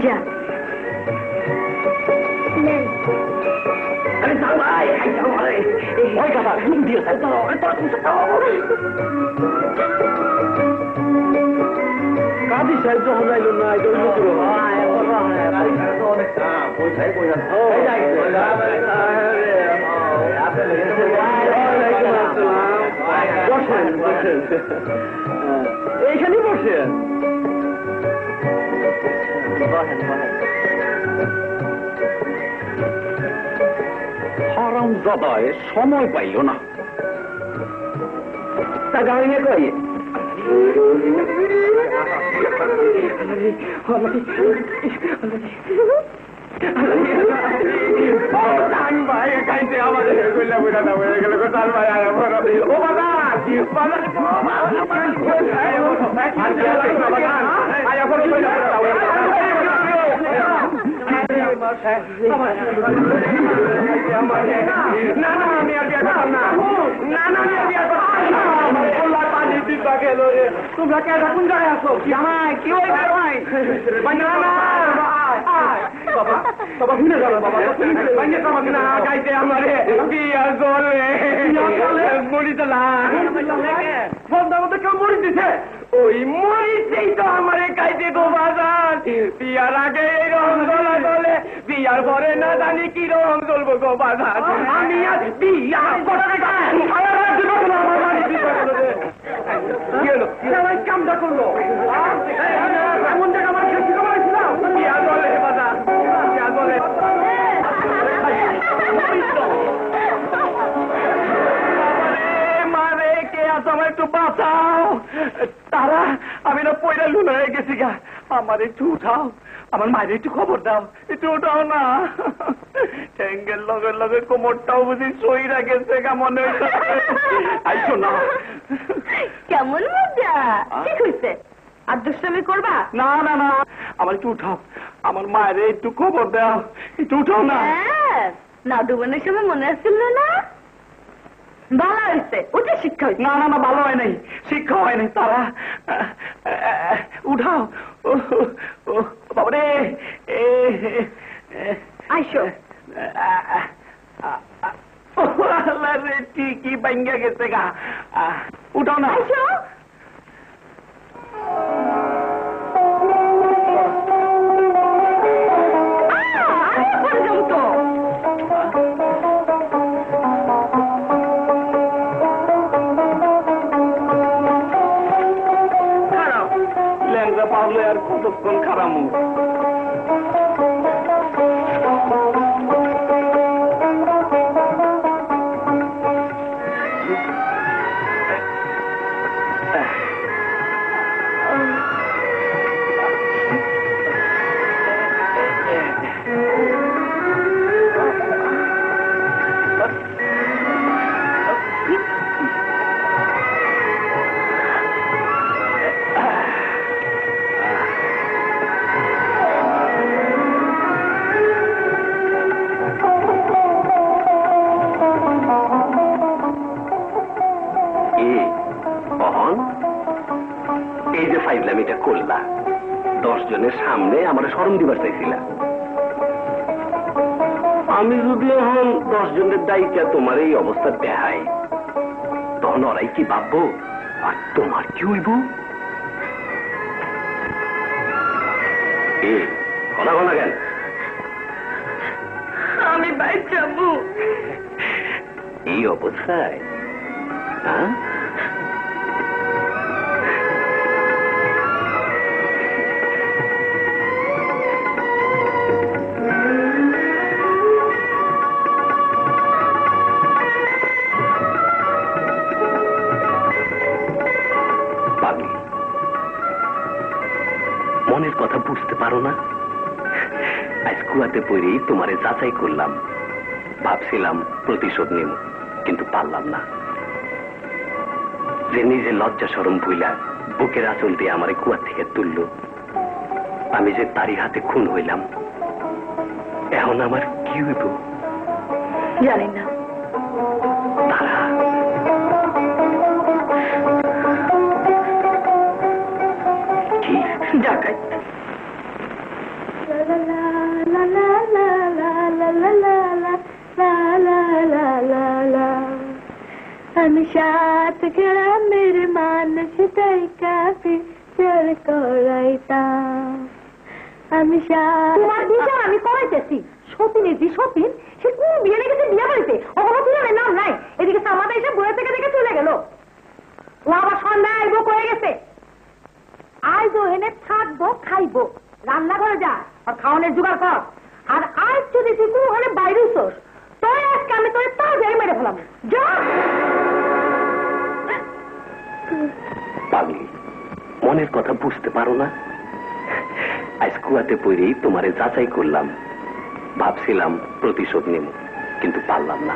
যা কাদি সাহায্য হলাইল না এইখানে বসেন। হারামজাদায় সময় পাইল না। তা গাড়ি কই ভাই খাইতে আমাদের না না আমি আর বিয়ে করতাম না, না না আমি আর বিয়ে করতাম না। পানি দিবা গেল রে, তোমরা কে কোন জায়গায় আসো? জামাই কি ওই ভাই না না বাবা বাবা ভুলে গেল বাবা না গাইতে আমারে বিয়া জলে মরি তো না বন্ধার মধ্যে কেউ মরি দিছে, ওই মরিতেই তো আমারে গাইতে গো বাজার। বিয়ার আগে এই রং জ্বলা চলে, বিয়ার পরে না জানি কি রং জ্বলবো গো বাজার। আমি আজ বিয়া কামটা করলো এমন জায়গা আমার খেতে কমাইছিলাম। বিয়া জলে বাজার, বিয়া জলে মারে কে আছো, আমার একটু বাঁচাও। তারা আমি না পয়লা লুল হয়ে গেছি গা, আমার একটু উঠাও। আমার মায়ের একটু খবর দাও, একটু ওটাও না। ঠ্যাঙ্গের লগে লগে কোমরটাও বুঝি সইরা গেছে কেমন আইসো না। কেমন মজা, ঠিক হয়েছে। আর দুষ্টামি করবা? না না না, আমার একটু উঠাও, আমার মায়ের একটু খবর দাও, একটু উঠাও না। নাদুবনের সময় মনে আসছিল না? ভালো হয়েছে, উঠে শিক্ষা হয়েছে। না না না, ভালো হয় নাই, শিক্ষা হয় নাই। তারা উঠাও। বাবারে, আইসো। ঠিকই ভাঙ্গা গেছে গা, উঠাও না। আইসো। ল্যাংরা পাওলে আর কতক্ষণ খারামু। এই যে ফাইজলামিটা করলা, 10 জনের সামনে আমার শরম দিবার চাইছিলা। আমি যদি এখন 10 জনের দায়িত্ব তোমার এই অবস্থা দেখাই, তখন ওরাই কি ভাববো আর তোমার কি হইব? ঘনা ঘনা কেন? আমি বাইর যাবো এই অবস্থায়? হ্যাঁ, মনের কথা বুঝতে পারো না? আজ কুয়াতে পড়েই তোমারে যাচাই করলাম, ভাবছিলাম প্রতিশোধ নেব, কিন্তু পারলাম না। যে নিজে লজ্জা শরম ভুইলা বুকের আঁচল দিয়ে আমারে কুয়া থেকে তুলল, আমি যে তারই হাতে খুন হইলাম। এখন আমার কি হইব জানি না। তারা কি ডাকাত। আমি 7 গ্রামের মানুষ তাই কাফি চোর করাইতাম। আমি তোমার দিকে আমি করাইতেছি সতীনে যে সতীন সে কোন বিয়ে লেগেছে বিয়ে বাড়িতে অবহাতির নাম নাই। এদিকে সামাদা এসে বয়ে থেকে দেখে চলে গেল। ও আবার সন্ধ্যা আইবো কয়ে গেছে। আজ ও এনে থাকবো খাইবো, রান্নাঘরে যা আর খাওয়ানোর জোগাড় কর। আর আজ যদি তুই কোনখানে বাইরে উঠোস তোর আজকে আমি তোর তা যাই মেরে ফেলাম। যা পাগলি, মনের কথা বুঝতে পারো না? আজ কুয়াতে পড়েই তোমারে যাচাই করলাম, ভাবছিলাম প্রতিশোধ নেব, কিন্তু পারলাম না।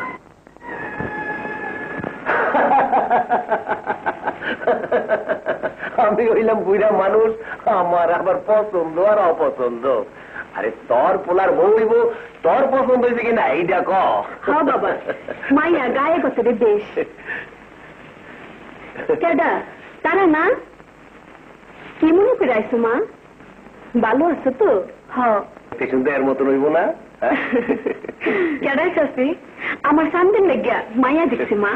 আমি হইলাম বুড়া মানুষ, আমার আবার পছন্দ আর অপছন্দ। আরে তোর পোলার বউ হইব, তোর পছন্দ হয়েছে কিনা এইটা ক। হ্যাঁ বাবা, মাইয়া গায়ে কত রে বেশ। কেডা তারা না? কি মনে করে আইসো মা? ভালো আছো তো? হ্যাঁ। পেছন দেওয়ার মতন হইব না? কেডাই চাষি আমার সামনের লেগিয়া মাইয়া দেখছি মা।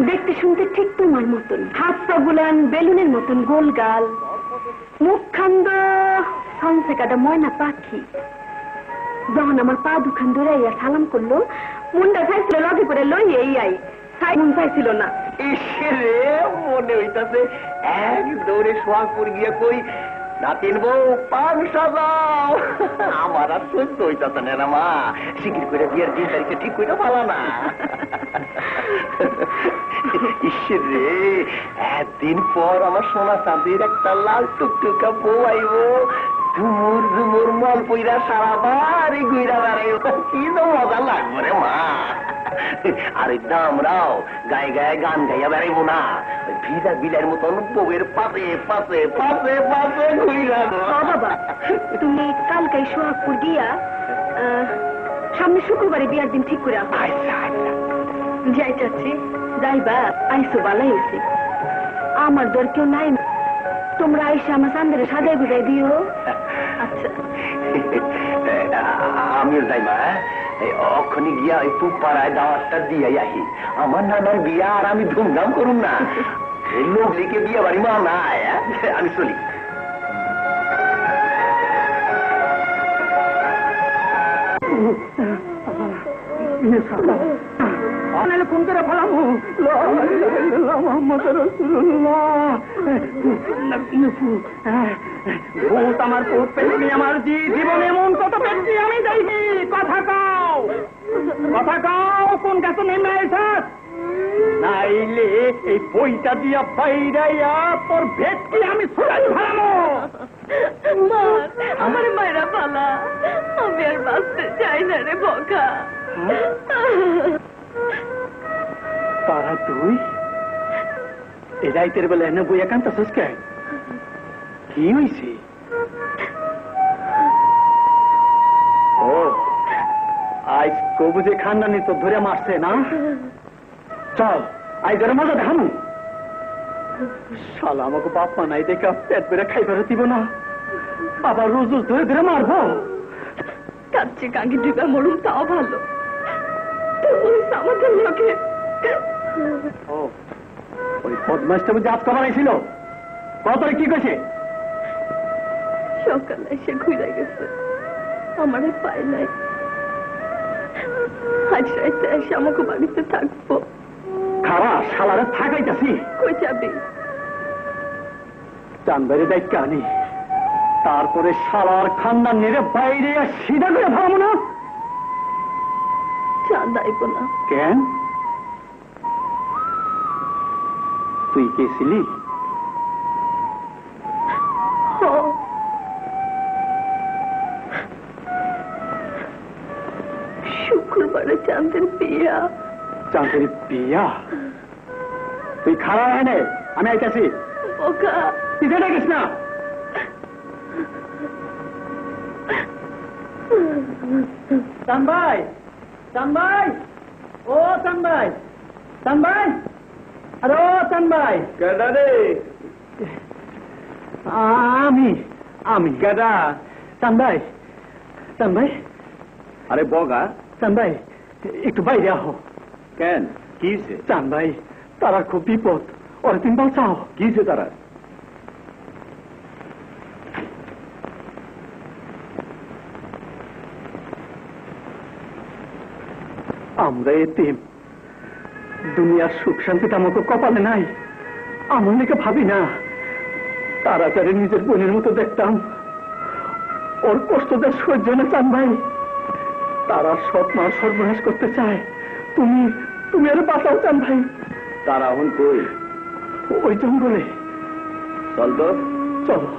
দেখতে শুনতে ঠিক তোমার মতন, হাত পা গুলান বেলুনের মতন গোল গাল, মুখ খান্দ সংসে কাটা ময়না পাখি। যখন আমার পা দুখান দৌড়াইয়া সালাম করলো, মুন্ডা চাইছিল লগে করে লই এই আই, মন চাইছিল না। ইসরে মনে হইতাছে এক দৌড়ে সোহাগপুর গিয়ে কই, নাতিন বউ পান সাজাও। আমার আর সহ্য হইতাছে না মা, শিগগির করে বিয়ের 2 তারিখে ঠিক করে পালা না। রে, একদিন পর আমার সোনা চাঁদের একটা লাল টুকটুকা বউ আইব, ঝুমুর ঝুমুর মল পইরা সারা বাড়ি ঘুরা বেড়াইব, কি তো মজা লাগবো রে মা। আরে আমরাও গায়ে গায়ে গান গাইয়া বেড়াইবো না, ভিজা বিলের মতন বউয়ের পাশে পাশে পাশে পাশে ঘুরা। বাবা, তুমি কালকাই সোহাগপুর গিয়া সামনে শুক্রবারে বিয়ার দিন ঠিক করে আসো। যাই চাচ্ছি, যাইবা, আইসো বালাই হয়েছে। আমার দর কেউ নাই, তোমরা আইসা আমার সামনে সাজাই গুজাই দিও। আচ্ছা, আমিও যাই মা, অক্ষণে গিয়া ওই পুপাড়ায় দাওয়াতটা দিয়ে আহি। আমার নানার বিয়া আর আমি ধুমধাম করুন না, লোক লিখে বিয়ে বাড়ি মা নাই। আমি চলি। ফোন করে ফেলাম মোহাম্মদ রাসূলুল্লাহ। ভূত আমার ভূত পেয়েছি, আমার জীবনে এমন কত পেয়েছি আমি যাইনি। কথা কও, কথা কও, কোন কাছে নেমে আইসাস? নাইলে এই বইটা দিয়া বাইরাইয়া তোর ভেটকি আমি ছুড়াই ফেলামো। আমার মায়েরা পালা, আমি আর বাঁচতে চাই না রে বকা। তারা তুই এই রাইতের বেলা এনে বই একান্ত সুস্কায় কি হয়েছে? ও আজ কবু যে খানদানি তো ধরে মারছে না? চল আজ ধরে মজা দেখানো। শালা আমাকে বাপ মা নাই দেখা পেট বেড়ে খাইবার দিব না, আবার রোজ রোজ ধরে ধরে মারবো। তার চেয়ে কাঙ্গি ডুবে মরুন তাও ভালো। আমাদের লোকে ওই বদমাসটা বুঝে আজকা বানাইছিল, কতরে কি কইছে? সকালে এসে ঘুরে গেছে, আমারে পায় নাই। আজ রাইতে এসে আমাকে বাড়িতে থাকবো। খারাপ শালারে থাকাইতাছি। কই যাবি? চান্দারে দায়িত্ব আনি, তারপরে শালার খান্দান নিরে বাইরে সিধা করে ভাবো না। চাঁদ আইব না। কেন? তুই কে ছিলি? শুক্রবারে চাঁদের বিয়া। চাঁদের বিয়া? তুই খারাপ হয় না, আমি আইতাছি। বোকা, তুই দেখিস না। চানভাই, চানভাই, ও চানভাই, চানভাই, আরে ও চানভাই। কেডা রে? আমি আমি কেডা? চানভাই, চানভাই। আরে বগা, চানভাই একটু বাইরে আহ। কেন কি হয়েছে? চানভাই তারা খুব বিপদ, ওরা তুমি বাঁচাও। কি হয়েছে তারা? আমরা এতিম, দুনিয়ার সুখ শান্তিটা আমাকে কপালে নাই। আমার নাকি ভাবি না, তারা যারে নিজের বোনের মতো দেখতাম, ওর কষ্টদের সহ্য না। চান ভাই, তারা সৎ মা সর্বনাশ করতে চায়। তুমি তুমি আরো বাঁচাও চান ভাই। তারা এখন কই? ওই জঙ্গলে। চল তো। চলো।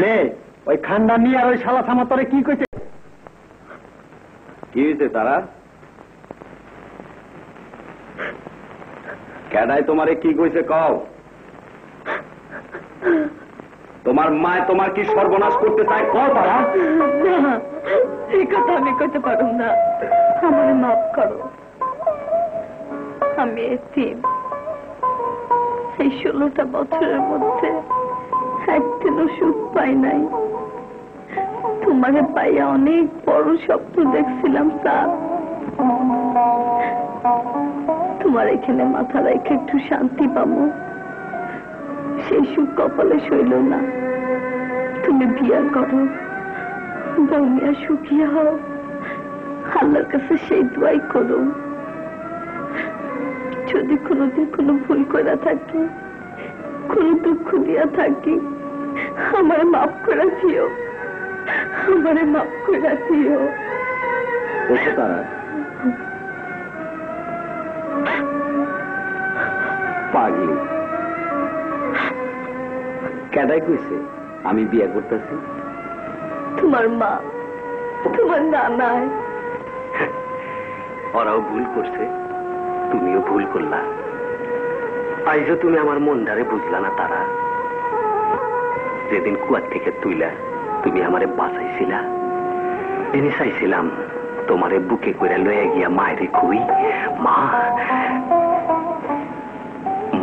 নে ওই খান্ডা নিয়ে আর ওই শালা সামাতরে কি কইছে? কি হয়েছে তারা? কেডাই তোমারে কি কইছে কও? তোমার মায় তোমার কি সর্বনাশ করতে চায় কও তারা? এই কথা আমি কইতে পারুম না, আমারে মাফ করো। আমি এতিম, এই 16টা বছরের মধ্যে একদিনও সুখ পাই নাই। তোমারে পাইয়া অনেক বড় স্বপ্ন দেখছিলাম স্যার। তোমার এখানে মাথা রেখে একটু শান্তি পাবো, সেই সুখ কপালে সইল না। তুমি বিয়া করো, বৌমিয়া সুখিয়া হও, আল্লাহর কাছে সেই দোয়াই করো। যদি কোনোদিন কোনো ভুল করে থাকি, কোনো দুঃখ দিয়া থাকি, আমার মাফ করে দিও। আমারে মাফ করে দিও। ওকে তারা পাগলি কেডাই কইছে আমি বিয়ে করতেছি? তোমার মা, তোমার নানায়। ওরাও ভুল করছে, তুমিও ভুল করলা। আইজও তুমি আমার মনটারে বুঝলা না তারা। যেদিন কুয়ার থেকে তুইলা তুমি আমারে বাঁচাইছিলা, দিনই চাইছিলাম তোমারে বুকে করে লয়ে গিয়া মায়েরে খুই, মা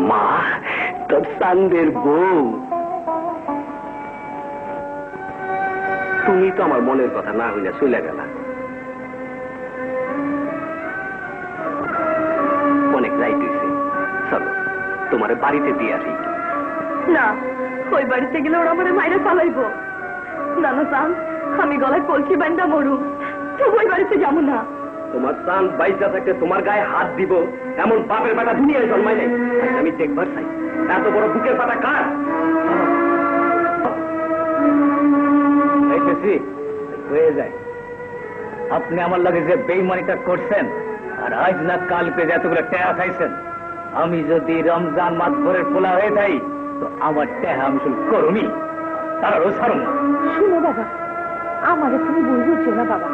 মা তোর চান্দের বউ। তুমি তো আমার মনের কথা না হইলে চলে গেলা। অনেক রাইট হইছে, চলো তোমারে বাড়িতে দিয়ে আসি। না, ওই বাড়িতে গেলে ওরা আমার মাইরে পালাইব। নানা চান আমি গলায় কলসি বান্ধা মরু, তবু ওই বাড়িতে যাবো না। তোমার চান বাইচা থাকতে তোমার গায়ে হাত দিব এমন বাপের বেটা দুনিয়ায় জন্মাই নাই। আমি দেখবার চাই এত বড় বুকের পাতা কার। হয়ে যায় আপনি আমার লাগে যে বেইমানিটা করছেন, আর আজ না কালকে যে এতগুলো টেহা খাইছেন, আমি যদি রমজান মাস ভরের পোলা হয়ে যাই তো আমার টেহা আমি শুধু করুনি, তারও ছাড়ুন না। শুনো বাবা, আমারে তুমি ভুল বুঝছো না বাবা,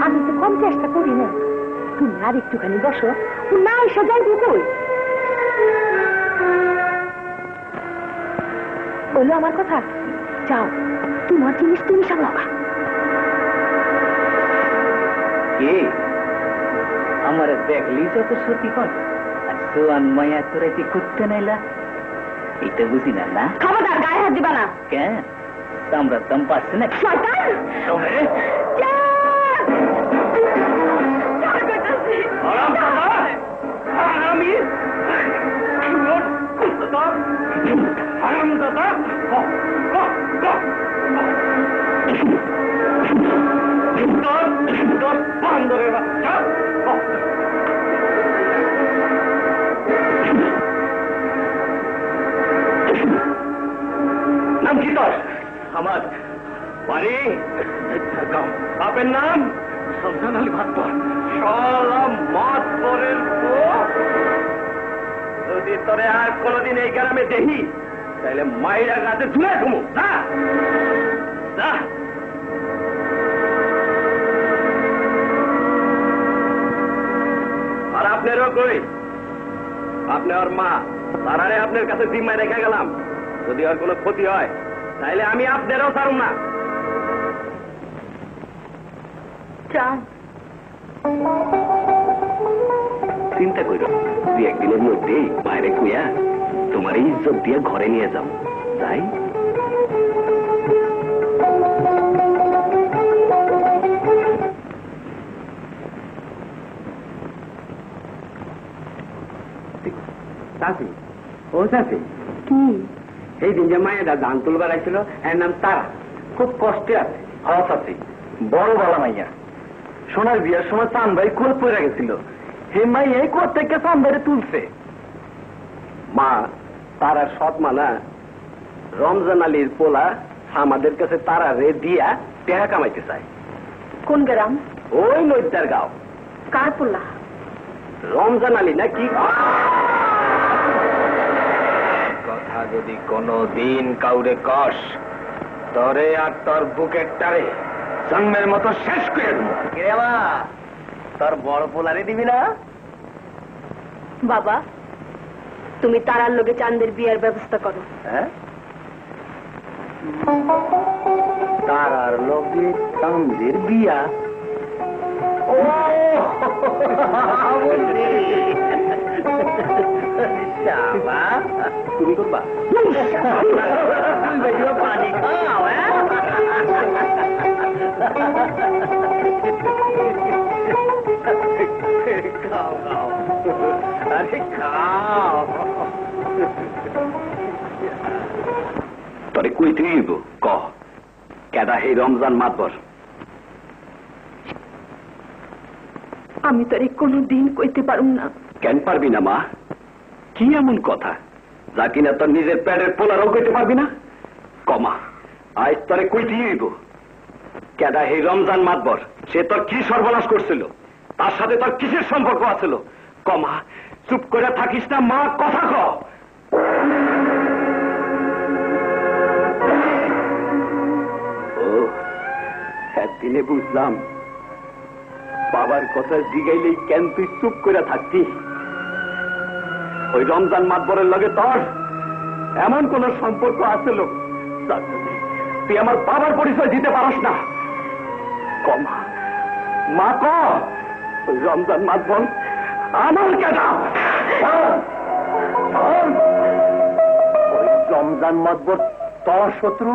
আমি তো কম চেষ্টা করি না। তুমি আর একটুখানি বসো, না এসে যাইবো কই। বলো আমার কথা, যাও তোমার জিনিস তুমি সামলাবা। কে আমার দেখলি যত সত্যি কর, আর সোয়ান মায়া তোরা কি করতে নাইলা, এইটা বুঝি না। না খবরদার গায়ে হাত দিবা না। কেন আমরা দম পাচ্ছে না? শয়তান! নাম কি তোর? আমার বাড়ি বাপের নাম সন্তান আলী ভাত্তর। সলাম মাতবরের যদি তোরে আর কোনদিন এই গ্রামে দেখি তাহলে মায়ের কাছে তুলে ঘুমো। আর আপনারও কই, আপনি ওর মা তারারে আপনার কাছে জিম্মায় রেখে গেলাম। যদি ওর কোনো ক্ষতি হয় তাহলে আমি আপনারও ছাড়ুম না। চিন্তা করো, দুই একদিনের মধ্যেই বাইরে কুয়া তোমার ইজ্জত দিয়ে ঘরে নিয়ে যাও। তাই চাষি, ও চাষি, কি এই দিন যে মায়েরা ধান তুলবার আসছিল, এর নাম তারা, খুব কষ্টে আছে। হ্যাঁ চাষি, বড় বলা মাইয়া। সোনার বিয়ার সময় চান ভাই কুয়ার পড়ে গেছিল, হে মাইয়া কুয়ার থেকে চান ভাইরে তুলছে। মা তারার সৎ মানা রমজান আলীর পোলা আমাদের কাছে তারা রে দিয়া টেহা কামাইতে চায়। কোন গ্রাম? ওই নৈদার গাঁও। কার পোলা? রমজান আলী না কি কথা যদি কোনো দিন কাউরে কস, তরে আর তোর বুকের টারে জন্মের মতো শেষ করে দেবো। তোর বড় পোলারে দিবি না? বাবা, তুমি তারার লোকে চাঁদের বিয়ার ব্যবস্থা করো। হ্যাঁ, তারার লোকে চাঁদের বিয়া? ও তুমি করবা? পানি খাও। খাও খাও, আরে খাও। তরে কই দিব ক কেডা হে রমজান মাতবর? আমি তোরে কোনো দিন কইতে পারুম না। কেন পারবি না মা? কি এমন কথা যা কিনা তোর নিজের প্যাডের পোলারও কইতে পারবি না? কমা আজ তরে কই দিব। কেডা এই রমজান মাতবর? সে তোর কি সর্বনাশ করছিল? তার সাথে তোর কিসের সম্পর্ক আছিল? কমা, চুপ করে থাকিস না মা, কথা ক। ও একদিনে বুঝলাম বাবার কথা জিগাইলেই কেন তুই চুপ করে থাকতি। ওই রমজান মাতবরের লগে তোর এমন কোন সম্পর্ক আছিল তুই আমার বাবার পরিচয় দিতে পারস না? কমা মা, ক ওই রমজান মাতবর আমার কেনা? ওই রমজান মাতবর তোর শত্রু,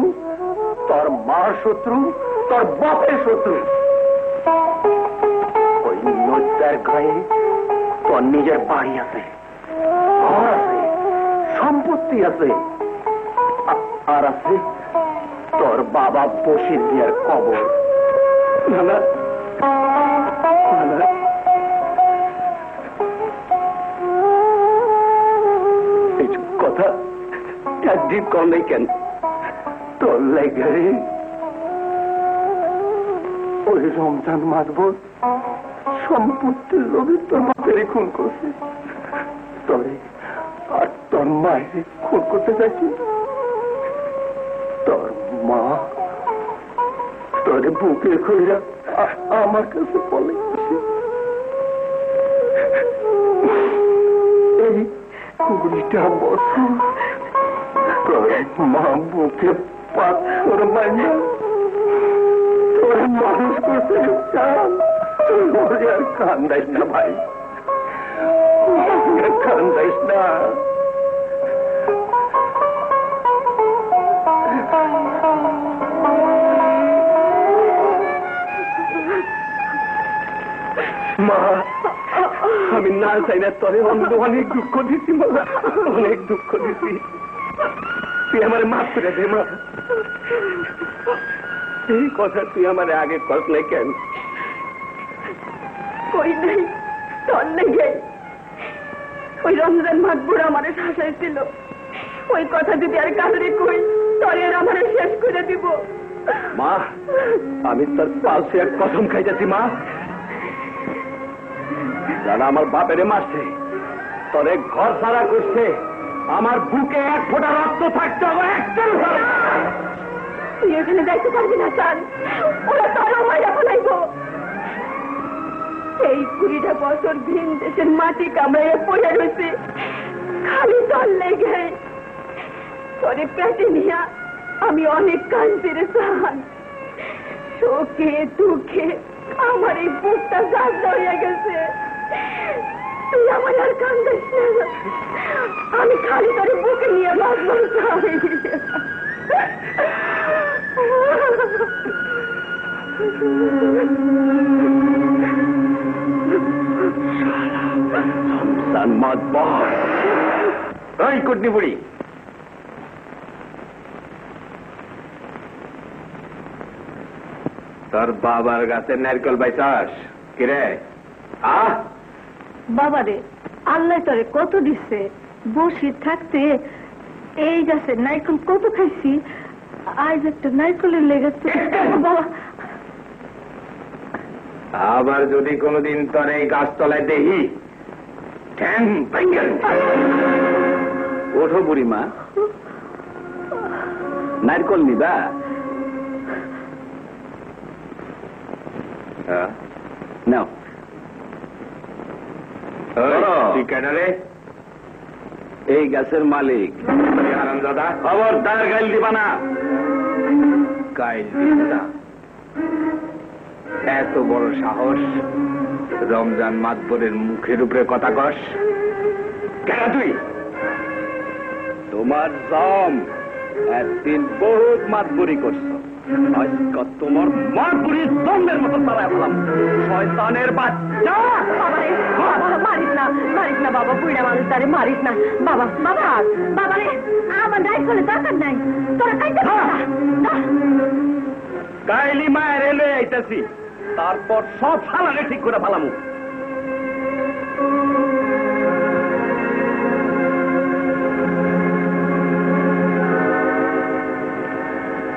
তোর মার শত্রু, তোর বাপের শত্রু। ওই নদীর গায়ে তোর নিজের বাড়ি আছে, ঘর আছে, সম্পত্তি আছে, আর আছে তোর বাবা বসির দিয়ার কবর। এই কথা একদিন কর নাই কেন? তোর লাগে ওই রমজান মাতবর সম্পত্তির লোভে তোর বাপের খুন করছে, তবে আর তোর মায়ের খুন করতে চাইছি। তোর মা তোরে বুকে কইরা আমার কাছে বলে এই 20টা বছর তোর মা বুকে পাথর মাইনা তোর মানুষ করতে চান। আর কান্দাইস না ভাই, কান্দাইস না। মা, আমি না চাই না তোরে অনেক দুঃখ দিছি মা, অনেক দুঃখ দিছি। তুই আমার মাফ করে দে মা। এই কথা তুই আমার আগে কস নাই কেন? কই নাই, তোর নেই। ওই রমজান মাতবর আমারে শাসাইছিল, ওই কথা যদি আর কাজরে কই তরে আমারে শেষ করে দিব। মা, আমি তোর পাশে এক কসম খাইতেছি মা, যারা আমার বাপেরে মারছে, তোরে ঘর সারা করছে, আমার বুকে এক ফোঁটা রক্ত থাকতে হবে একটা। তুই এখানে যাইতে পারবি না চান, ওরা তারা মাইয়া ফেলাইব। এই 20টা বছর ভিন দেশের মাটি কামড়াইয়া পড়ে রয়েছে খালি তোর লেগে। তোরে পেটে নিয়া আমি অনেক কাঁদছি রে চান। শোকে দুঃখে আমার এই বুকটা জাগা হইয়া গেছে। তুই আমার আর কান্দিস না, আমি খালি তোর বুকে নিয়ে বাঁচবো চাই। কুটনি বুড়ি, তোর বাবার গাছে নারকেল পাইছাস কিরে? বাবা রে, আল্লাহ তোরে কত দিচ্ছে, বসে থাকতে এই গাছে নারকেল কত খাইছি, আজ একটা নারকেলের লেগেছে। বাবা, আবার যদি কোনদিন তোর এই গাছতলায় দেখি, ওঠো বুড়িমা, নারকেল নিবা? নাও। এই গাছের মালিক দাদা, খবর তার গাইল দিবা না। গাইল দিবা না? এত বড় সাহস, রমজান মাতবরের মুখের উপরে কথা কস কেন তুই? তোমার জম একদিন বহুত মাতবরি করছো, আজকে তোমার মাতবরির দমের মতো তারাই বললাম। শয়তানের বাচ্চা! মারিস না, মারিস না বাবা, বুড়া মানুষ তারে মারিস না বাবা। বাবা, বাবা রে, আমার নারকেলের দরকার নাই, তোরা খাইতে না। কাইলি মায়ের এলে আইতাছি, তারপর সব সালাকে ঠিক করে ফেলামু।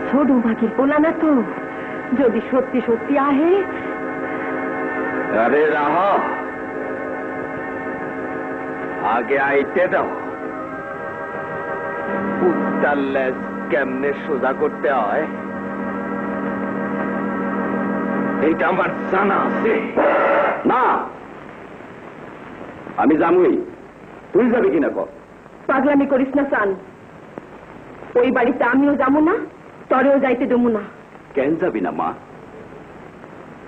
ছোট ভাগির পোলা না তো, যদি সত্যি সত্যি আহে। আরে রাহ, আগে আইতে দাও। কুত্তার লেজ কেমনে সোজা করতে হয় এইটা আমার জানা আছে। না, আমি জানুই, তুই যাবি কিনা কর। পাগলামি করিস না চান, ওই বাড়িতে আমিও যাবো না, তরেও যাইতে দেবো না। কেন যাবি না মা?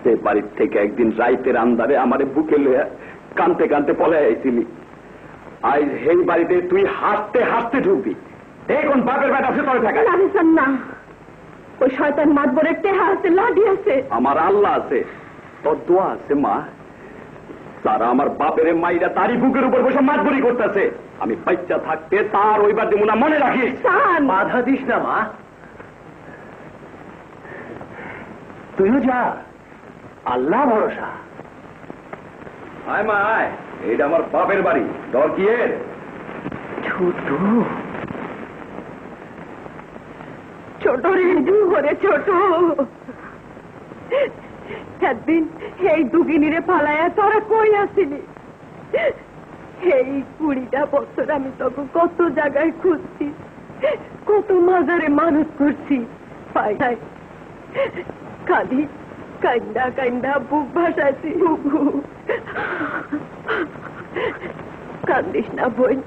সে বাড়ির থেকে একদিন রাইতের আন্দারে আমারে বুকে লইয়া কানতে কানতে পলে আইছিলি। আজ সেই বাড়িতে তুই হাসতে হাসতে ঢুকবি। এখন বাপের বেটা আছে তরে থাকা না, ওই শয়তান মাতবরের টেহা আছে, লাঠি আছে। আমার আল্লাহ আছে, তোর দোয়া আছে মা। তারা আমার বাপের মাইরা তারই বুকের উপর বসে মাতবরি করতেছে। আমি বাচ্চা থাকতে তার ওইবার দেবো না, মনে রাখিস। বাধা দিস না মা, তুইও যা, আল্লাহ ভরসা। আয় মা আয়, এইটা আমার বাপের বাড়ি। ডর কি এর? ছোট ছোট রে, ঘরে ছোট। একদিন এই দুগিনীরে ফালাইয়া তোরা কই আসিনি? এই 20টা বছর আমি তখন কত জায়গায় খুঁজছি, কত মাজারে মানুষ করছি, পাই নাই। কাঁদি, কান্দা কান্দা বুক ভাসাইছি। কান্দিস না বোন,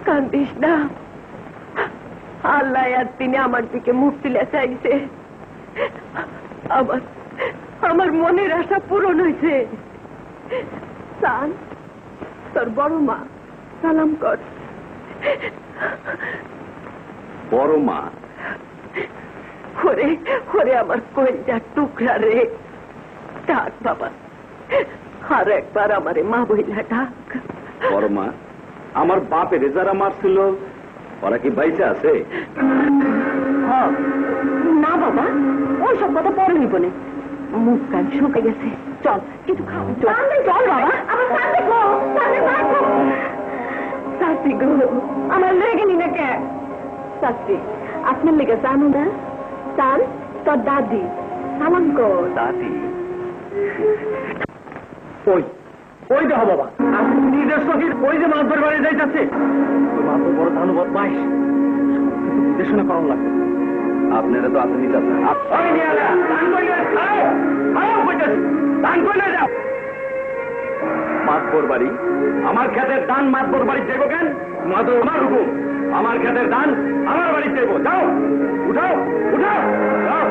কান্দিস না। আল্লাহ আর তিনি আমার দিকে মুখ তুলে চাইছে। আমার মনের আশা পূরণ হয়েছে। সান, তোর বড় মা সালাম কর। বড় মা? ওরে ওরে, আমার কইজার টুকরা রে, ডাক বাবা, আর একবার আমারে মা বইলা ডাক। বড় মা, আমার বাপের যারা মারছিল ওরা কি বাইচে আছে? না বাবা, ওই সব কথা পরে হইব না, মুখ কান শুকে গেছে। চল কিছু খাও, চল বাবা। শাস্তি গো, আমার লেগে নি না কে? শাস্তি আপনার লেগে জানো না? চান তোর দাদি সালাম কর। দাদি? ওই ওই দেখো বাবা, নিজের চোখের ওই যে মাতবর বাড়ি যাইতেছে। ওই মাতবর বড় ধানুবত মাইস, দেশনে পাওয়া লাগবে। আপনারা তো আসেনি চাচা। মাতবর বাড়ি? আমার ক্ষেতের দান মাতবর বাড়ি যাইব কেন? মাতবর আমার হুকুম, আমার ক্ষেতের দান আমার বাড়ি যাইব। যাও, উঠাও উঠাও, যাও।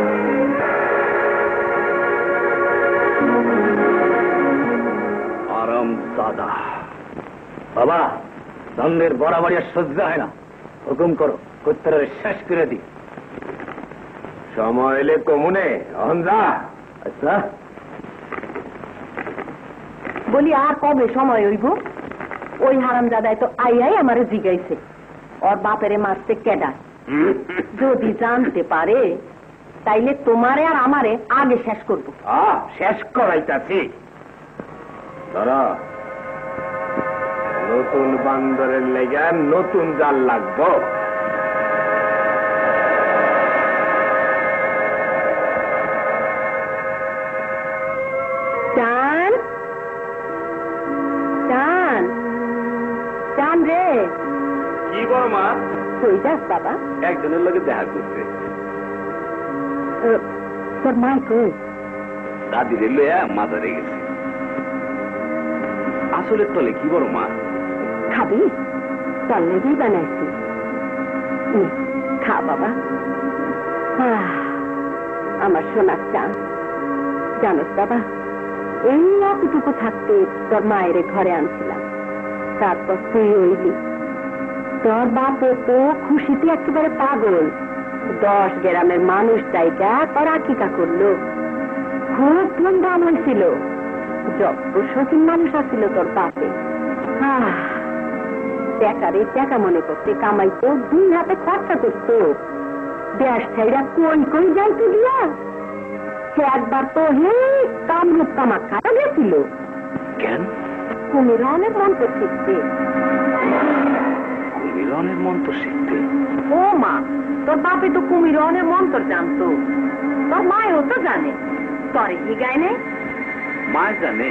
আরাম দাদা। বাবা, দ্বন্দ্বের বরাবরই আর সহ্য হয় না, হুকুম করো, কত্তরের শেষ করে দি। সময় এলে কমুনে অহঞ্জা। আচ্ছা বলি, আর কবে সময় হইব? ওই হারামজাদায় তো আইয়াই আমারে জিগাইছে ওর বাপেরে মারতে কেডা। যদি জানতে পারে তাইলে তোমারে আর আমারে আগে শেষ করব। শেষ করাইতাছি। ধরো, নতুন বান্দরের লেগে নতুন জাল লাগবো। চান চান চান রে। কি বড় মা? কই যাস বাবা? একজনের লোকে দেখা করছে। তোর মা কই? দাদিরে লইয়া মাজারে গেছে। আসলে তলে কি বড় মা? খাবি? তোর লেগেই বানাইছি, খা বাবা। আমার সোনার চান, জানোস বাবা, এই এতটুকু থাকতে তোর মায়ের ঘরে আনছিলাম, তারপর তুই হইলি। তোর বাপে তো খুশিতে একেবারে পাগল। 10 গ্রামের মানুষ জায়গা তোর আকিকা করলো, খুব ধুমধাম হয়েছিল। যত শৌখিন মানুষ আসছিল তোর বাপে। টাকারে টাকা মনে করতে কামাইতো, 2 হাতে খরচা করতো। দেশ ছাইরা কই কই যাইতো দিয়া। সে একবার তো হে কামরূপ কামাখ্যা গেছিল। কেন? কুমির অনেক মন্ত্র শিখছে। কুমির কুমিরনের মন্ত্র শিখতে? ও মা, তোর বাপে তো কুমিরনের মন্ত্র জানতো, তোর মায়ও তো জানে, তরে কি গায় নেই? মা জানে?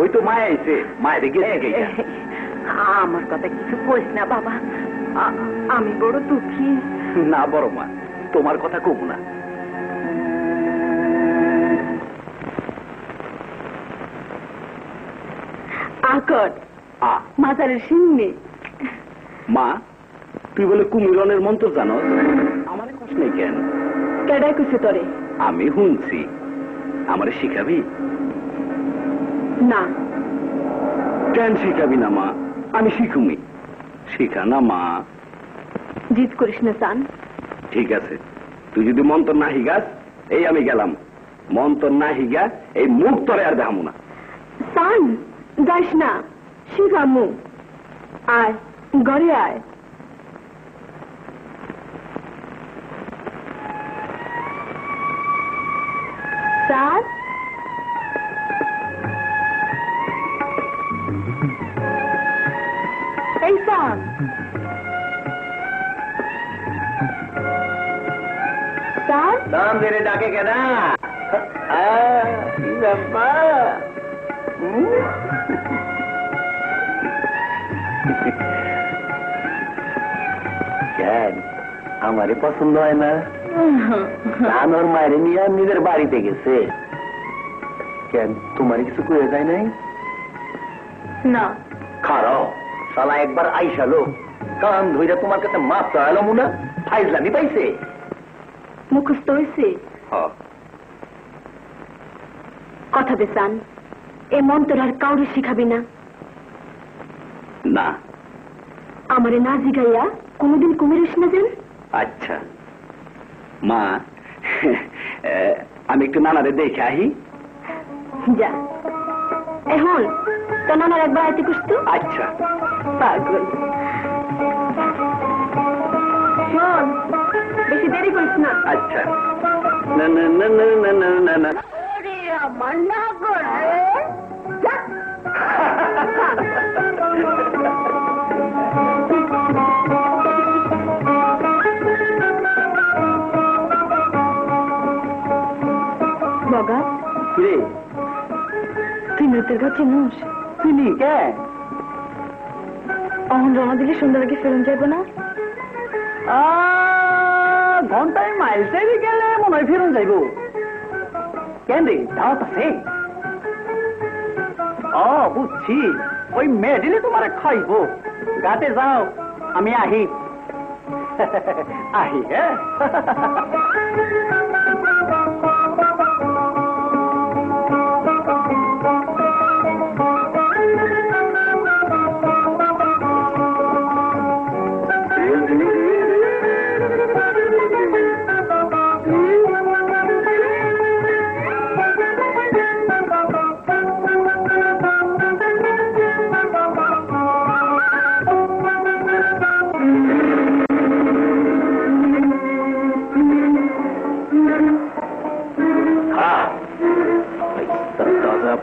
ওই তো মায় আইছে, মায়ের গেছে। আমার কথা কিছু কইস না বাবা, আমি বড় দুঃখী। না বড় মা, তোমার কথা কম না। আকট মাজারের সিন্নি। মা, তুই বলে কুমিরনের মন্ত্র জানো? আমারে কষ্ট নেই কেন? কেডাই কইছে তরে? আমি শুনছি। আমারে শিখাবি? না। কেন শিখাবি না মা? আমি শিখুমি। শিখা না মা। জিদ করিস না চান। ঠিক আছে, তুই যদি মন্ত্র না হিগাস, এই আমি গেলাম। মন্ত্র না হিগা এই মুখ তরে আর দেখামু না। চান যাইস না, শিখামু। আয় ঘরে আয়। চান এই চান, চান দাম ধরে ডাকে কেনা? কি ব্যাপার? কেন আমারে পছন্দ হয় না? ওর মায়ের নিয়ে নিজের বাড়িতে গেছে। কেন তোমার কিছু করে যায় নাই? না। খারাপ শালা একবার আইসালো, কান ধইরা তোমার কাছে মাপ চাইলো মুনা, ফাইজলামি পাইছে। মুখস্থ হয়েছে কথা বেচান, এ মন্ত্র আর কাউরে শিখাবি না। না। আমারে না জিগাইয়া কোনদিন কুমিরিস না যেন। আচ্ছা মা, আমি একটু নানারে দেখে আহি। যা এখন তো নানার একবার আইতে কুসতো। আচ্ছা। পাগল। শোন, বেশি দেরি করিস না। আচ্ছা। না না না না না না না না। আমার না করে বগা। কিরে তুই নৃত্যের ঘর চিনুস? চিনি কে? অহন রওনা দিলে সন্ধ্যা আগে ফেরন যাইব না? ঘন্টায় মাইল চাইলে গেলে মনে হয় ফেরন যাইব। কেন রে, দাওয়াত আছে? বুঝছি, ওই মেডিলে তোমার খাইব। গাতে যাও, আমি আহি। আহি হ্যাঁ।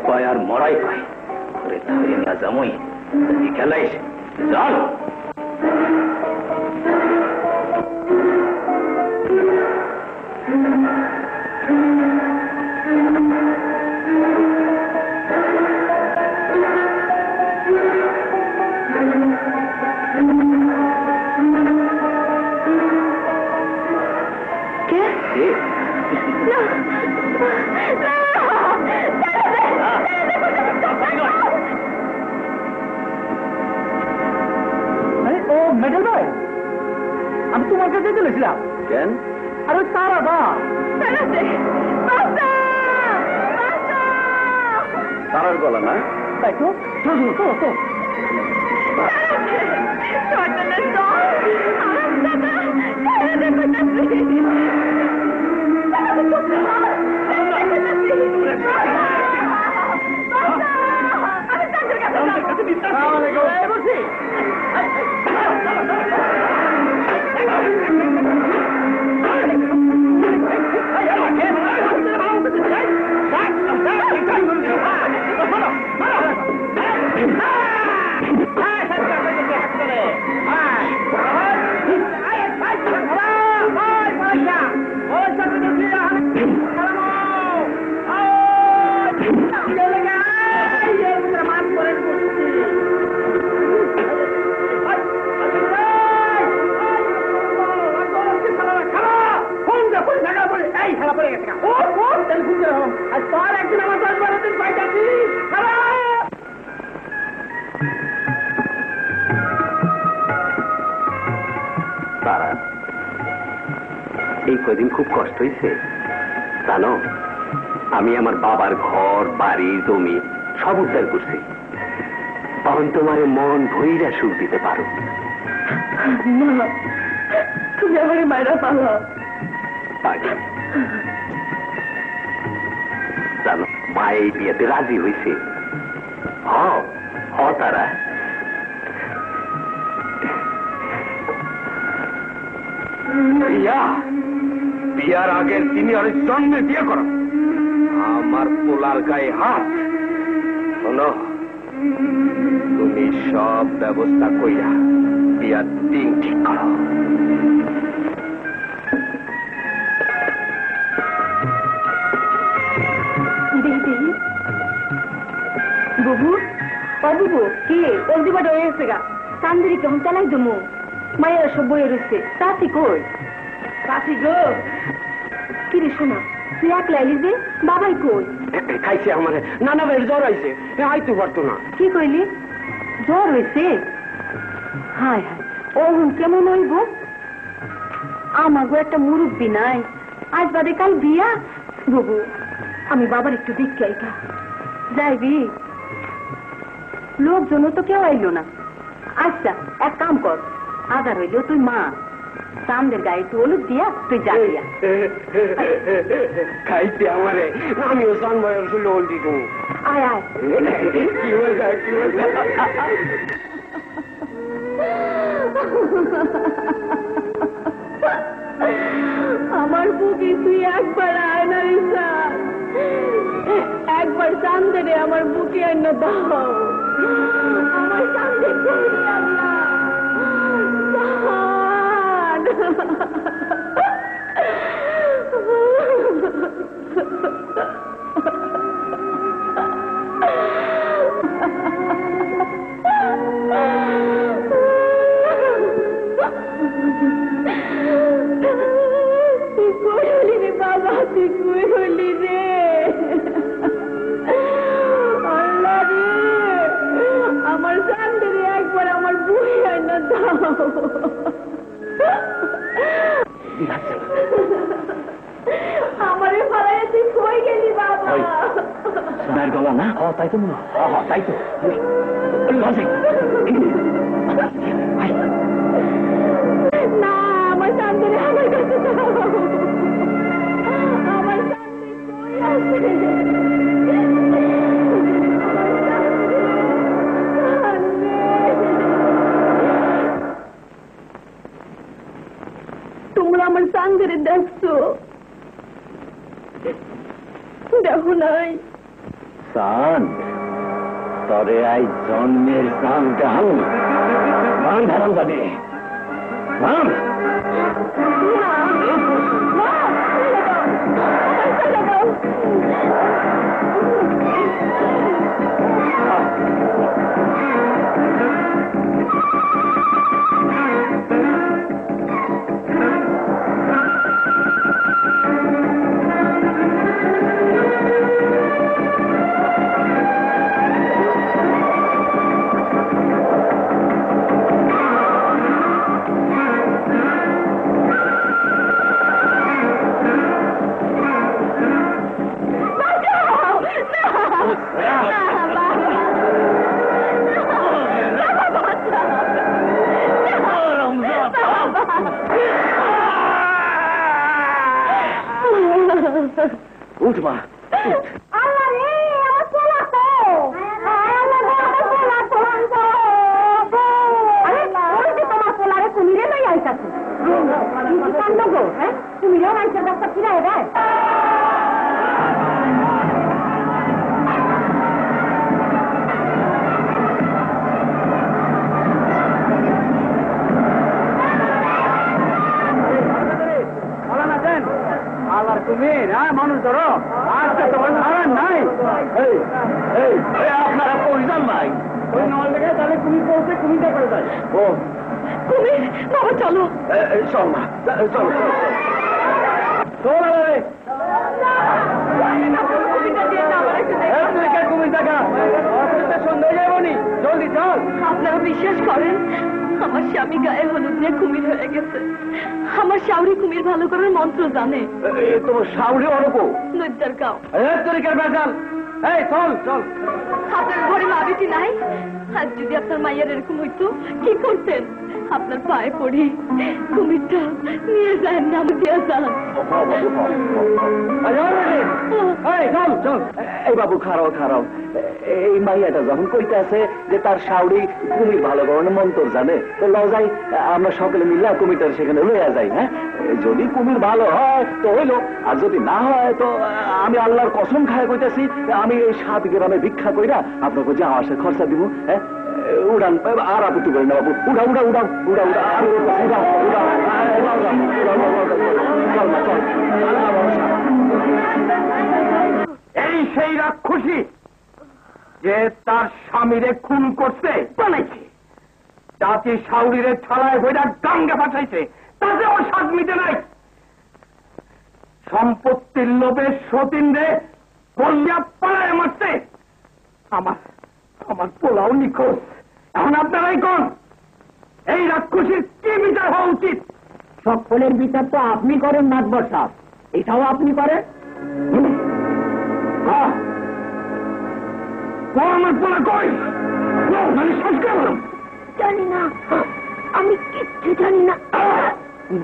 পায় আর মরাই পায়, ধরে ধরে না জামই খেলাইস চল। মেডেল ভাই, আমি তোমার কাছে চলেছিলাম। কেন? আরে তারা দা তারার গলা না? তাই তো তো এই কদিন খুব কষ্ট হয়েছে জানো। আমি আমার বাবার ঘর বাড়ি জমি সব উদ্ধার করছি। তখন তোমার মন ভইরা সুখ দিতে পারো। তুমি আমার মায়েরা পালো জানো মা এই বিয়েতে রাজি হয়েছে। তারা বিয়ার আগের তিনি আর জন্মে বিয়ে করো। আমার পোলার গায়ে হাত শোনো, তুমি সব ব্যবস্থা কইরা বিয়ার দিন ঠিক করো। বুবু ও বুবু কি জলদি বাড়ি হয়ে গেছে গা। চান্দিরি কেমন চালাই দমু মায়েরা সব বয়ে রয়েছে। চাষি কই? চাষি গো কিরে শোনা, তুই এক লাইলি যে বাবাই কই? খাইছে আমার নানা ভাইয়ের জ্বর হয়েছে, আইতে পারতো না। কি কইলি? জ্বর হয়েছে? হায় হায়, ও কেমন হইব? আমার গো একটা মুরব্বী নাই, আজ বাদে কাল বিয়া। বুবু আমি বাবার একটু দেখতে আইতা। যাইবি? লোকজনও তো কেউ আইলো না। আচ্ছা এক কাম কর, আদার হইলেও তুই মা, চান্দের গায়ে একটু হলুদ দিয়া তুই যা দিয়া খাইছে আমারে, আমিও চান ভাইয়ের শুলে হল দিত। আয় আয়। কি মজা কি মজা। আমার বুকে তুই একবার আয় না রিসা, একবার চান্দেরে আমার বুকে এনে দাও। আমার চান্দে কই আল্লাহ তুই কই হলি রে বাবা, তুই কই হলি রে? আল্লাহ রে, আমার চান্দরে একবার আমার বুড়ি আইনা দাও। আমারে ফালাইয়া তুই কই গেলি বাবা? সোনার গলা না? তাই তো মনে হয়, তাই তো। না, আমার চান্দরে আমার কাছে দাও। আমার চান্দে কই আছে? তোমরা আমার চান্দরে দেখছো? দেখো নাই? চাঁদ তরে আই জন্মের চাঁদ গান গান ধারণ জানে গান। উঠবা আল্লাহ রে, আমার পোলা তো। আল্লাহ রে, আমার পোলা তো। আরে ওই যে তোমার পোলারে কুমিরে লই আইতাছে। কি কাণ্ড গো, হ্যাঁ? কুমিরেও মানুষের রাস্তা ফিরায় দেয়? আল্লাহ কুমির, হ্যাঁ মানুষ ধরো, আজকে তোমার ছাড়ার নাই। আপনারা পরিজন ভাই, ওই নল থেকে তাহলে কুমির পৌঁছে কুমিরটা করে যায়। ও কুমির, বাবা চলো। চল না, চল কুমির দেখা সন্ধ্যা যাবনি, জলদি চল। আপনারা বিশ্বাস করেন আমার স্বামী গায়ে হলুদ নিয়ে কুমির হয়ে গেছে? আমার শাউরি কুমির ভালো করার মন্ত্র জানে। তোমার সাউরি অরূপ নৈদ্যার গাও। তরিকার বেজাল। এই চল চল। আপনার ঘরে মা বেটি নাই? আর যদি আপনার মাইয়ার এরকম হইতো কি করতেন? আপনার পায়ে পড়ি, কুমিরটা নিয়ে যায়, নাম দিয়ে যান। চল চল। এই বাবু খারাও খারাও, এই মাইয়াটা যখন কইতেছে যে তার শাউরি কুমির ভালো করার মন্ত্র জানে, তো লও যাই, আমরা সকলে মিলে কুমিরটা সেখানে লইয়া যাই। হ্যাঁ, যদি কুমির ভালো হয় তো হইলো, আর যদি না হয় তো আমি আল্লাহর কসম খায় কইতেছি, আমি এই 7 গ্রামে ভিক্ষা কইরা আপনাকে যা আসে খরচা দিব। হ্যাঁ, উড়ান আর আপত্তি করেন না বাবু, উড়া উড়া উড়া উড়া উড়া এই সেই রাক্ষসী যে তার স্বামীরে খুন করছে, বানাইছে জাতি শাউরিরে ছাড়ায় বইরা গাঙ্গে পাঠাইছে, তাতে ওর স্বাদ মিটে নাই। সম্পত্তির লোভে সতীনরে বলিয়া পাড়ায় মারছে। আমার পোলাও নিখোঁজ। এখন আপনারাই কোন এই রাক্ষসীর কি বিচার হওয়া উচিত? সকলের বিচার তো আপনি করেন নাটবর সাহেব, এটাও আপনি করেন। আমার পোলা কই? জানি না, আমি কিচ্ছু জানি না।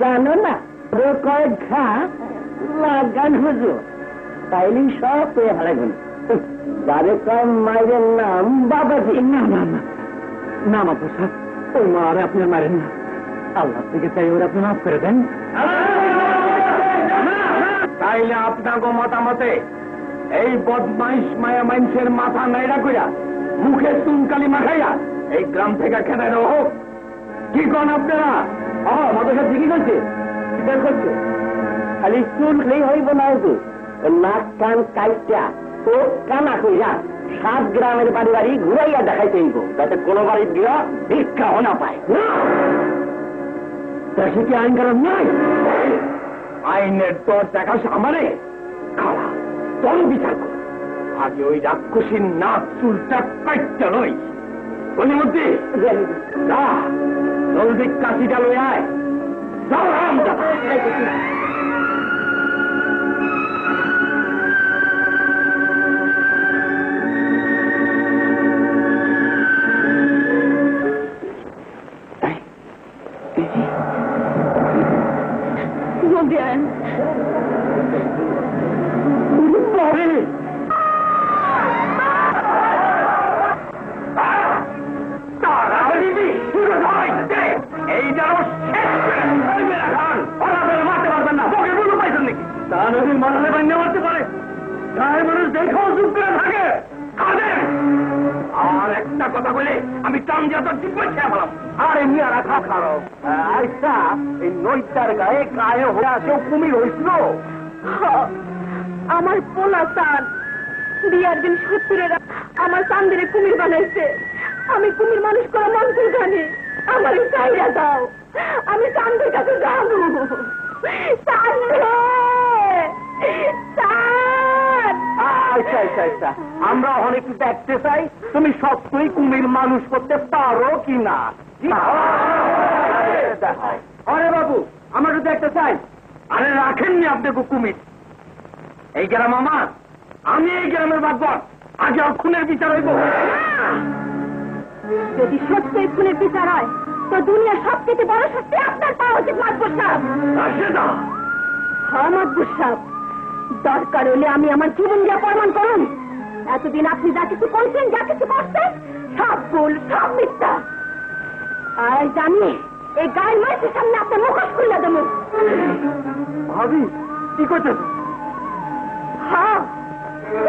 জানো না, কয়েক ঘা লাগান হুজুর, তাইলেই সব পেয়ে হারাইবেন। যারে কম মায়ের নাম বাবাজি। না না না না মাত্র সাহেব, ওই মা আর আপনার মারেন না, আল্লাহ থেকে চাই ওরা আপনি মাফ করে দেন। তাইলে আপনাকে মতামতে এই বদমাইশ মায়া মানুষের মাথা নাইরা কইরা মুখে চুনকালি মাখাইয়া এই গ্রাম থেকে খেতে হোক। কি কন আপনারা? মাথা ঠিকই করছে, ঠিক করছে। খালি চুল খেলেই হইব না, নাক কান কাইটা তো কানা কইরা 7 গ্রামের বাড়ি বাড়ি ঘুরাইয়া দেখাইতে হইব, যাতে কোনো বাড়ির গিয়া ভিক্ষা না পায়। সে কি আইন কারণ নাই? আইনের তোর দেখা আমারে খাওয়া তোর বিচার কর। আগে ওই রাক্ষসীর নাক চুলটা কাটতে লই। বলি মধ্যে জলদি কাশিটা লই আয়। জলদি আয়। এই যেন মারতে পারবেন না, বকে বুঝতে পাইছেন নাকি? তা নদী মারলে বান্যা মারতে পারে, গায়ের মানুষ দেখাও চুপ করে থাকে। আর একটা কথা বলে আমি টান দিয়ে তোর জিব্বা খেয়ে ফেলাম। আর এমনি আর রাখা খারাপ। আচ্ছা, এই নৈতার গায়ে গায়ে হয়ে আসেও কুমির হয়েছিল। আমার পোলা চান বিয়ার দিন 70-এরা আমার চান্দিরে কুমির বানাইছে। আমি কুমির মানুষ করা মন্ত্র জানি, আমার চাইরা দাও, আমি চান্দের কাছে যাবো। আচ্ছা আচ্ছা আচ্ছা, আমরা অনেক দেখতে চাই তুমি সত্যই কুমির মানুষ করতে পারো কিনা। আরে বাবু, আমরা তো দেখতে চাই। আরে রাখেননি আপনাকে কুমির এই গ্রাম আমার, আমি এই গ্রামের বাদবার, আগে আর খুনের বিচার হইব। যদি সত্যই খুনের বিচার হয় তো দুনিয়া সবচেয়ে বড় শাস্তি আপনার পাওয়া উচিত মাতবর সাহেব। হ্যাঁ মাতবর সাহেব, দরকার হলে আমি আমার জীবন দিয়ে প্রমাণ করুন। এতদিন আপনি যা কিছু করছেন, যা কিছু করছেন, সব ভুল, সব মিথ্যা। আর জানি এই গায়ের মানুষের সামনে আপনার মুখোশ খুলে দেবো। ভাবি কি করছেন? হ্যাঁ,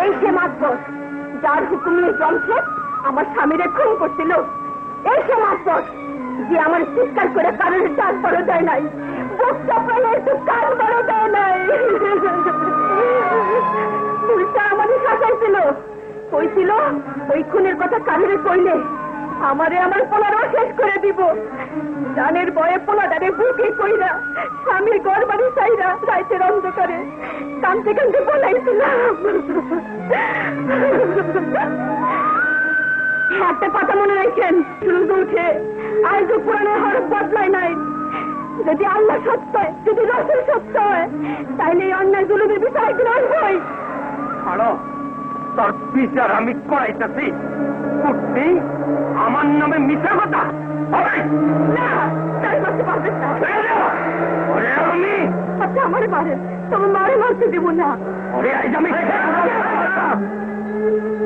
এই সে মাতবর যার হুকুমের যন্ত্রে আমার স্বামীরে খুন করছিল। এই সে মাতবর যে আমার চিৎকার করে কারোর ডাক বড় দেয় নাই, বুক চাপড়ে একটু কান বড় দেয় নাই। কইছিল ওই খুনের কথা কারণে কইলে আমারে আমার পোলারও শেষ করে দিব। জানের বয়ে পোলাটারে বুকে কইরা স্বামীর ঘর বাড়ি চাইরা রাইতের অন্ধকারে কানতে কানতে বলাইছিলাম। হাতে পাতা মনে রাখেন, সূর্য উঠে আজ পুরাণের হরফ বদলায় নাই। যদি আল্লাহ সত্য হয়, যদি রাসূল সত্য হয়, তাইলে এই অন্যায় জুলুমের বিচার একদিন আসবই। তোর বিচার আমি করাইতেছি। কুটনি আমার নামে মিথ্যা কথা না, তাই মারতে পারবেন না। আমি আচ্ছা আমারে মারেন, তবে মারে মারতে দেব না।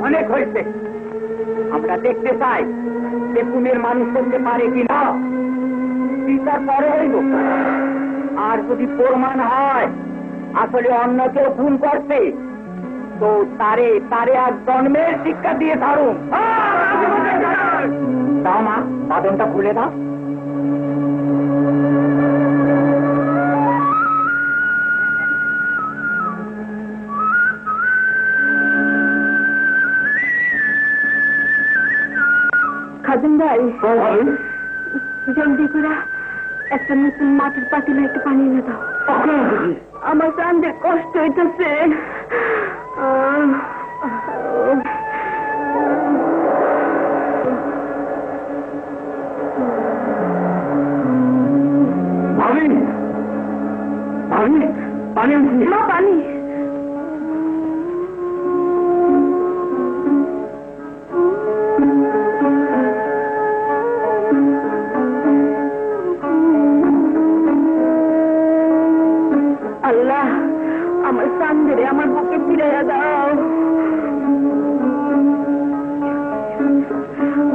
অনেক হয়েছে। আমরা দেখতে চাই যে খুনের মানুষ করতে পারে কিনা। বিচার পরে হইব। আর যদি প্রমাণ হয় আসলে অন্য কেউ খুন করছে, তো তারে আর জন্মের শিক্ষা দিয়ে ছাড়ুন। দাও মা, বাদনটা খুলে দাও। খাজুন ভাই, জলদি করে একটা নতুন মাটির পাতিলে একটু পানি এনে দাও। আমার প্রাণদের কষ্ট হইতেছে। ভাবি ভাবি পানি মা, পানি। আল্লাহ, আমার সামনে আমার বুকে ফিরাইয়া দাও।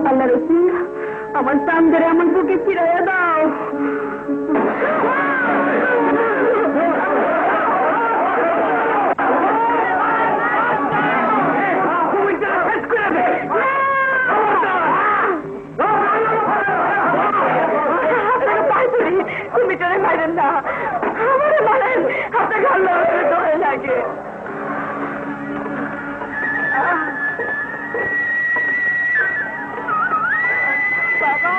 আল্লাহ রসুল, আমার সামনে আমার বুকে ফিরাইয়া দাও। তুমি চলে মারেন না, আমারে মারেন। আপনাকে আল্লাহ দোহাই লাগে। বাবা,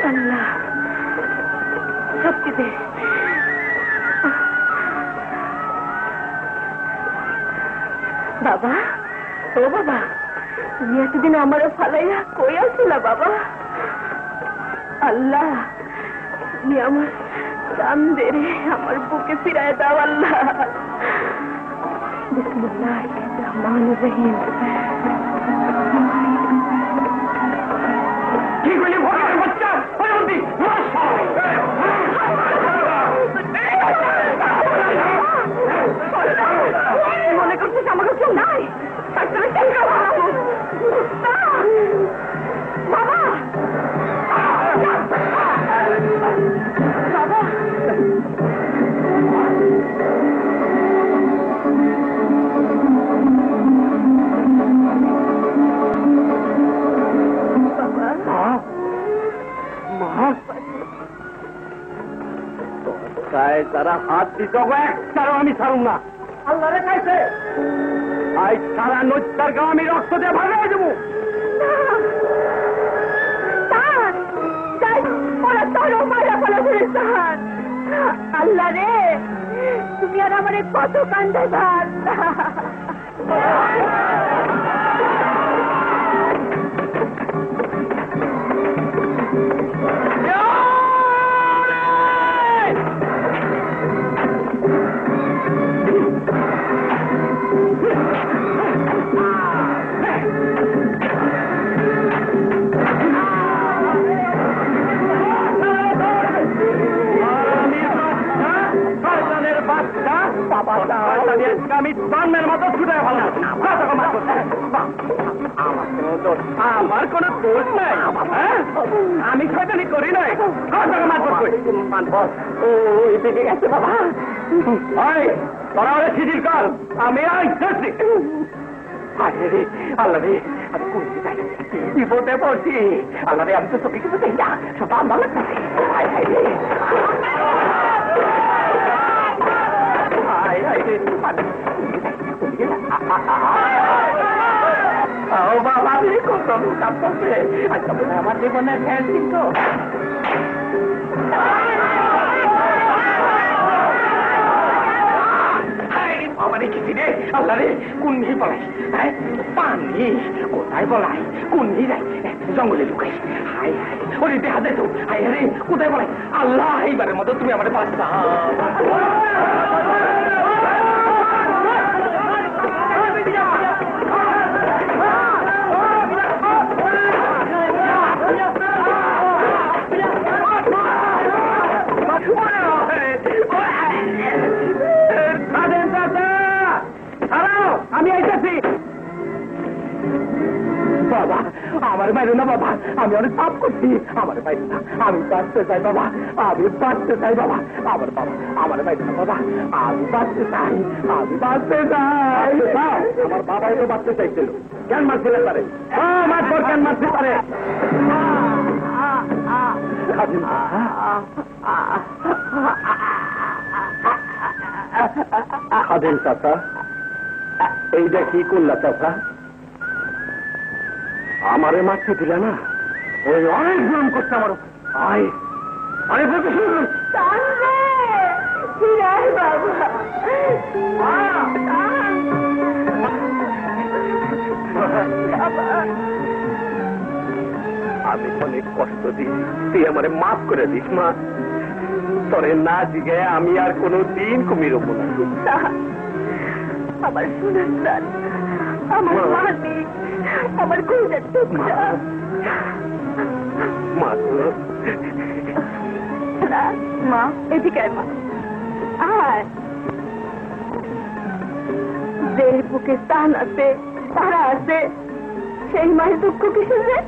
আল্লাহ শক্তি দে। বাবা, ও বাবা, তুমি এতদিন আমার ফালাইয়া কই আসছিলা বাবা? আল্লাহ, তুমি আমার চাঁদেরে আমার বুকে ফিরায় দাও। আল্লাহ, বিসমিল্লাহির রহমানির রহিম। কি বলি ভোটার বাচ্চা মনে করছিস আমাকে কেউ নাই? বাবা, বাবা, তারা হাত দিত একটারও আমি ছাড়ুন না। আল্লাহ রেখাইছে আজ সারা নৈতার গাঁ আমি রক্ত দিয়ে ভাগাই দেবো। আল্লাহ রে, তুমি আর আমার কত কান্দে ভাত। আমি বান্নের মতো ছুটে ভালো আমার কোন দোষ নাই। আমি শয়তানি করি নাই। গেছে বাবা, তোরা ওরা শিথিল কর, আমি আইসি। আল্লাহ রে, আমি করতে চাই বিপদে পড়ছি। আল্লাহ রে, আমি তো চোখে কিছু দেখি না, সব আল্লাহ লাগতেছে। ও বাবা রে, কত লোক আসছে। আচ্ছা বলে আমার জীবনে শেষ কিন্তু আমার কিছু রে আল্লাহ রে, কোন নিয়ে পলাই? হ্যাঁ পানি কোথায় পলাই? কোন নিয়ে যাই? জঙ্গলে লুকাই। হাই হাই ওরে দেখা দেয় তো। হাই রে কোথায় পলাই? আল্লাহ এইবারের মতো তুমি আমার বাচ্চা। আমি আইতেছি বাবা, আমার বাইরে না বাবা, আমি অনেক পাপ করছি। আমার বাইরে না, আমি বাঁচতে চাই বাবা, আমি বাঁচতে চাই বাবা। আমার বাবা আমার বাইরে না বাবা, আমি বাঁচতে চাই, আমি বাঁচতে চাই। আমার বাবাই তো বাঁচতে চাইছিল, কেন মারছিলে পারে? আমার পর কেন মারতে পারে? খাদেন চাচা, এইটা কি করলা চাচা? আমারে মারতে দিলে না? ওই অনেক নাম করছে আমার। আয় আরে বলতে শুনুন আমি অনেক কষ্ট দিই, তুই আমারে মাফ করে দিস মা। তোরে না জিগে আমি আর কোনো দিন কুমির হবো না। আমার সুন্দর, আমার মানি, আমার কইজার টুকরা। মা মা এদিকে মা, আর যে বুকে স্থান আছে, তারা আছে, সেই মায়ের দুঃখ কিসের রে?